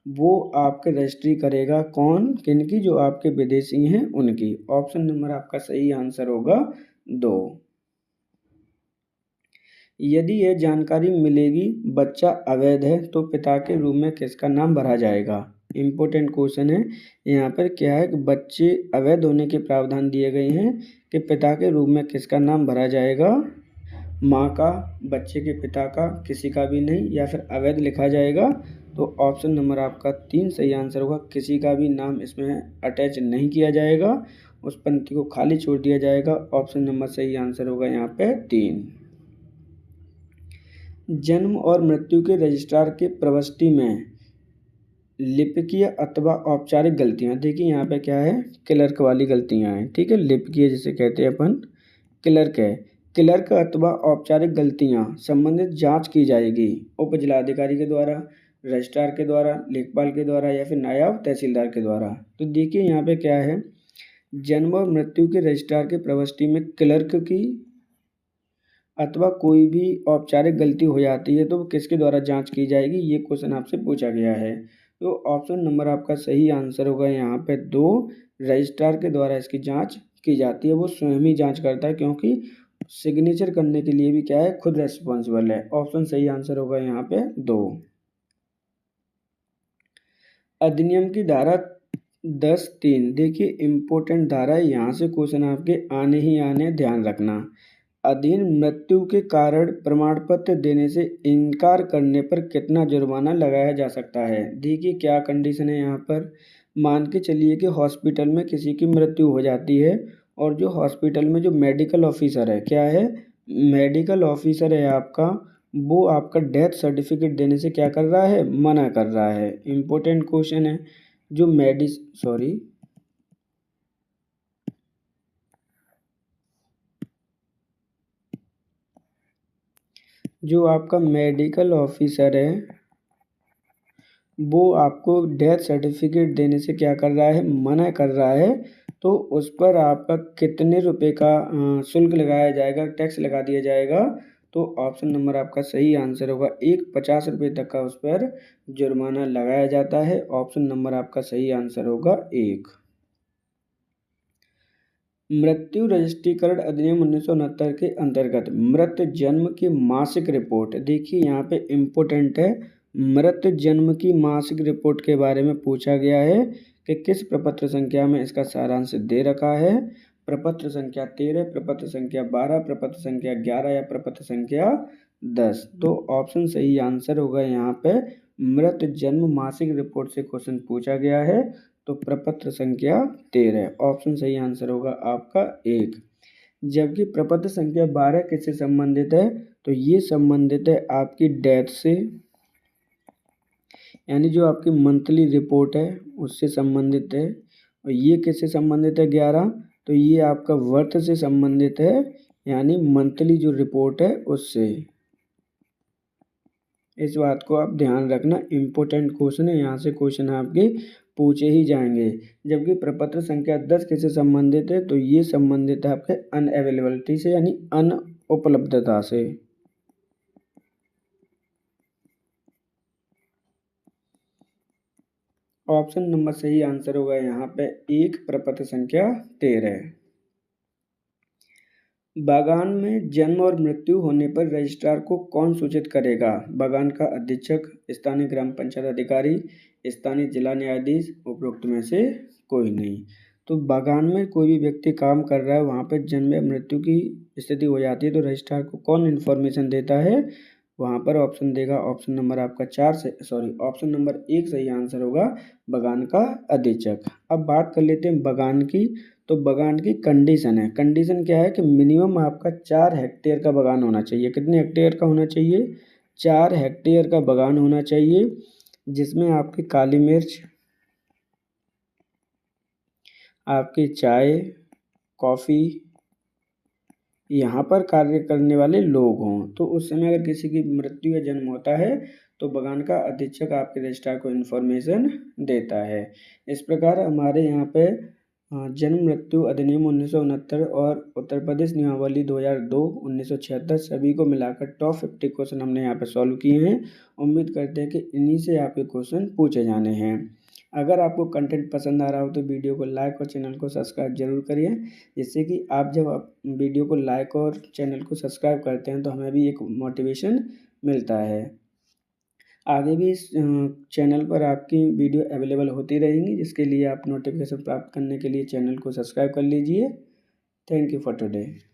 वो आपके रजिस्ट्री करेगा। कौन? किनकी? जो आपके विदेशी हैं उनकी। ऑप्शन नंबर आपका सही आंसर होगा 2। यदि यह जानकारी मिलेगी बच्चा अवैध है तो पिता के रूप में किसका नाम भरा जाएगा? इम्पोर्टेंट क्वेश्चन है। यहाँ पर क्या है कि बच्चे अवैध होने के प्रावधान दिए गए हैं कि पिता के रूप में किसका नाम भरा जाएगा? माँ का, बच्चे के पिता का, किसी का भी नहीं, या फिर अवैध लिखा जाएगा। तो ऑप्शन नंबर आपका 3 सही आंसर होगा। किसी का भी नाम इसमें अटैच नहीं किया जाएगा, उस पंक्ति को खाली छोड़ दिया जाएगा। ऑप्शन नंबर सही आंसर होगा यहाँ पे 3। जन्म और मृत्यु के रजिस्ट्रार के प्रविष्टि में लिपिकीय अथवा औपचारिक गलतियां, देखिए यहाँ पे क्या है, क्लर्क वाली गलतियां हैं, ठीक है। लिपिकीय जिसे कहते हैं अपन, क्लर्क है। क्लर्क अथवा औपचारिक गलतियां संबंधित जांच की जाएगी उप जिलाधिकारी के द्वारा, रजिस्ट्रार के द्वारा, लेखपाल के द्वारा, या फिर नायब तहसीलदार के द्वारा। तो देखिए यहाँ पे क्या है, जन्म और मृत्यु के रजिस्ट्रार के प्रविष्टि में क्लर्क की अथवा कोई भी औपचारिक गलती हो जाती है तो वो किसके द्वारा जांच की जाएगी? ये क्वेश्चन आपसे पूछा गया है। तो ऑप्शन नंबर आपका सही आंसर होगा यहाँ पे 2। रजिस्ट्रार के द्वारा इसकी जांच की जाती है, वो स्वयं ही जांच करता है, क्योंकि सिग्नेचर करने के लिए भी क्या है, खुद रेस्पॉन्सिबल है। ऑप्शन सही आंसर होगा यहाँ पे 2। अधिनियम की धारा 10(3), देखिए इम्पोर्टेंट धारा है, यहाँ से क्वेश्चन आपके आने ही आने, ध्यान रखना। अधीन मृत्यु के कारण प्रमाण पत्र देने से इनकार करने पर कितना जुर्माना लगाया जा सकता है? देखिए क्या कंडीशन है यहाँ पर। मान के चलिए कि हॉस्पिटल में किसी की मृत्यु हो जाती है, और जो हॉस्पिटल में जो मेडिकल ऑफिसर है, क्या है, मेडिकल ऑफिसर है आपका, वो आपका डेथ सर्टिफिकेट देने से क्या कर रहा है, मना कर रहा है। इम्पोर्टेंट क्वेश्चन है। जो जो आपका मेडिकल ऑफिसर है वो आपको डेथ सर्टिफिकेट देने से क्या कर रहा है, मना कर रहा है, तो उस पर आपका कितने रुपए का शुल्क लगाया जाएगा, टैक्स लगा दिया जाएगा। तो ऑप्शन नंबर आपका सही आंसर होगा 50 रुपये तक का उस पर जुर्माना लगाया जाता है। ऑप्शन नंबर आपका सही आंसर होगा 1। मृत्यु रजिस्ट्रीकरण अधिनियम 1969 के अंतर्गत मृत जन्म की मासिक रिपोर्ट, देखिए यहाँ पे इम्पोर्टेंट है, मृत जन्म की मासिक रिपोर्ट के बारे में पूछा गया है कि किस प्रपत्र संख्या में इसका सारांश दे रखा है। प्रपत्र संख्या 13, प्रपत्र संख्या 12, प्रपत्र संख्या 11 या प्रपत्र संख्या 10। तो ऑप्शन सही आंसर होगा यहाँ पे मृत जन्म मासिक रिपोर्ट से क्वेश्चन पूछा गया है, तो प्रपत्र संख्या 13। ऑप्शन सही आंसर होगा आपका 1। जबकि प्रपत्र संख्या 12 किससे संबंधित है, तो ये संबंधित है आपकी डेथ से, यानी जो आपकी मंथली रिपोर्ट है उससे संबंधित है। और ये किससे संबंधित है 11, तो ये आपका वर्थ से संबंधित है, यानी मंथली जो रिपोर्ट है उससे। इस बात को आप ध्यान रखना, इम्पोर्टेंट क्वेश्चन है, यहाँ से क्वेश्चन आपके पूछे ही जाएंगे। जबकि प्रपत्र संख्या 10 किससे संबंधित है, तो ये संबंधित है आपके अनअवेलेबिलिटी से, यानी अनुपलब्धता से। ऑप्शन नंबर सही आंसर होगा यहाँ पे 1, प्रपत्र संख्या 13। बागान में जन्म और मृत्यु होने पर रजिस्ट्रार को कौन सूचित करेगा, बागान का अधीक्षक, स्थानीय ग्राम पंचायत अधिकारी, स्थानीय जिला न्यायाधीश, उपरोक्त में से कोई नहीं। तो बागान में कोई भी व्यक्ति काम कर रहा है, वहाँ पर जन्म या मृत्यु की स्थिति हो जाती है, तो रजिस्ट्रार को कौन इन्फॉर्मेशन देता है, वहाँ पर ऑप्शन देगा ऑप्शन नंबर आपका ऑप्शन नंबर 1 सही आंसर होगा, बागान का अधीक्षक। अब बात कर लेते हैं बागान की। तो बागान की कंडीशन है, कंडीशन क्या है कि मिनिमम आपका 4 हेक्टेयर का बागान होना चाहिए। कितने हेक्टेयर का होना चाहिए, 4 हेक्टेयर का बागान होना चाहिए, जिसमें आपकी काली मिर्च, आपकी चाय, कॉफ़ी, यहाँ पर कार्य करने वाले लोग हों। तो उस समय अगर किसी की मृत्यु या जन्म होता है तो बागान का अधीक्षक आपके रजिस्ट्रार को इन्फॉर्मेशन देता है। इस प्रकार हमारे यहाँ पे जन्म मृत्यु अधिनियम 1969 और उत्तर प्रदेश नियमावली 2002, 1976 सभी को मिलाकर टॉप 50 क्वेश्चन हमने यहाँ पे सॉल्व किए हैं। उम्मीद करते हैं कि इन्हीं से आपके क्वेश्चन पूछे जाने हैं। अगर आपको कंटेंट पसंद आ रहा हो तो वीडियो को लाइक और चैनल को सब्सक्राइब जरूर करिए, जिससे कि जब आप वीडियो को लाइक और चैनल को सब्सक्राइब करते हैं तो हमें भी एक मोटिवेशन मिलता है। आगे भी इस चैनल पर आपकी वीडियो अवेलेबल होती रहेंगी, जिसके लिए आप नोटिफिकेशन प्राप्त करने के लिए चैनल को सब्सक्राइब कर लीजिए। Thank you for today.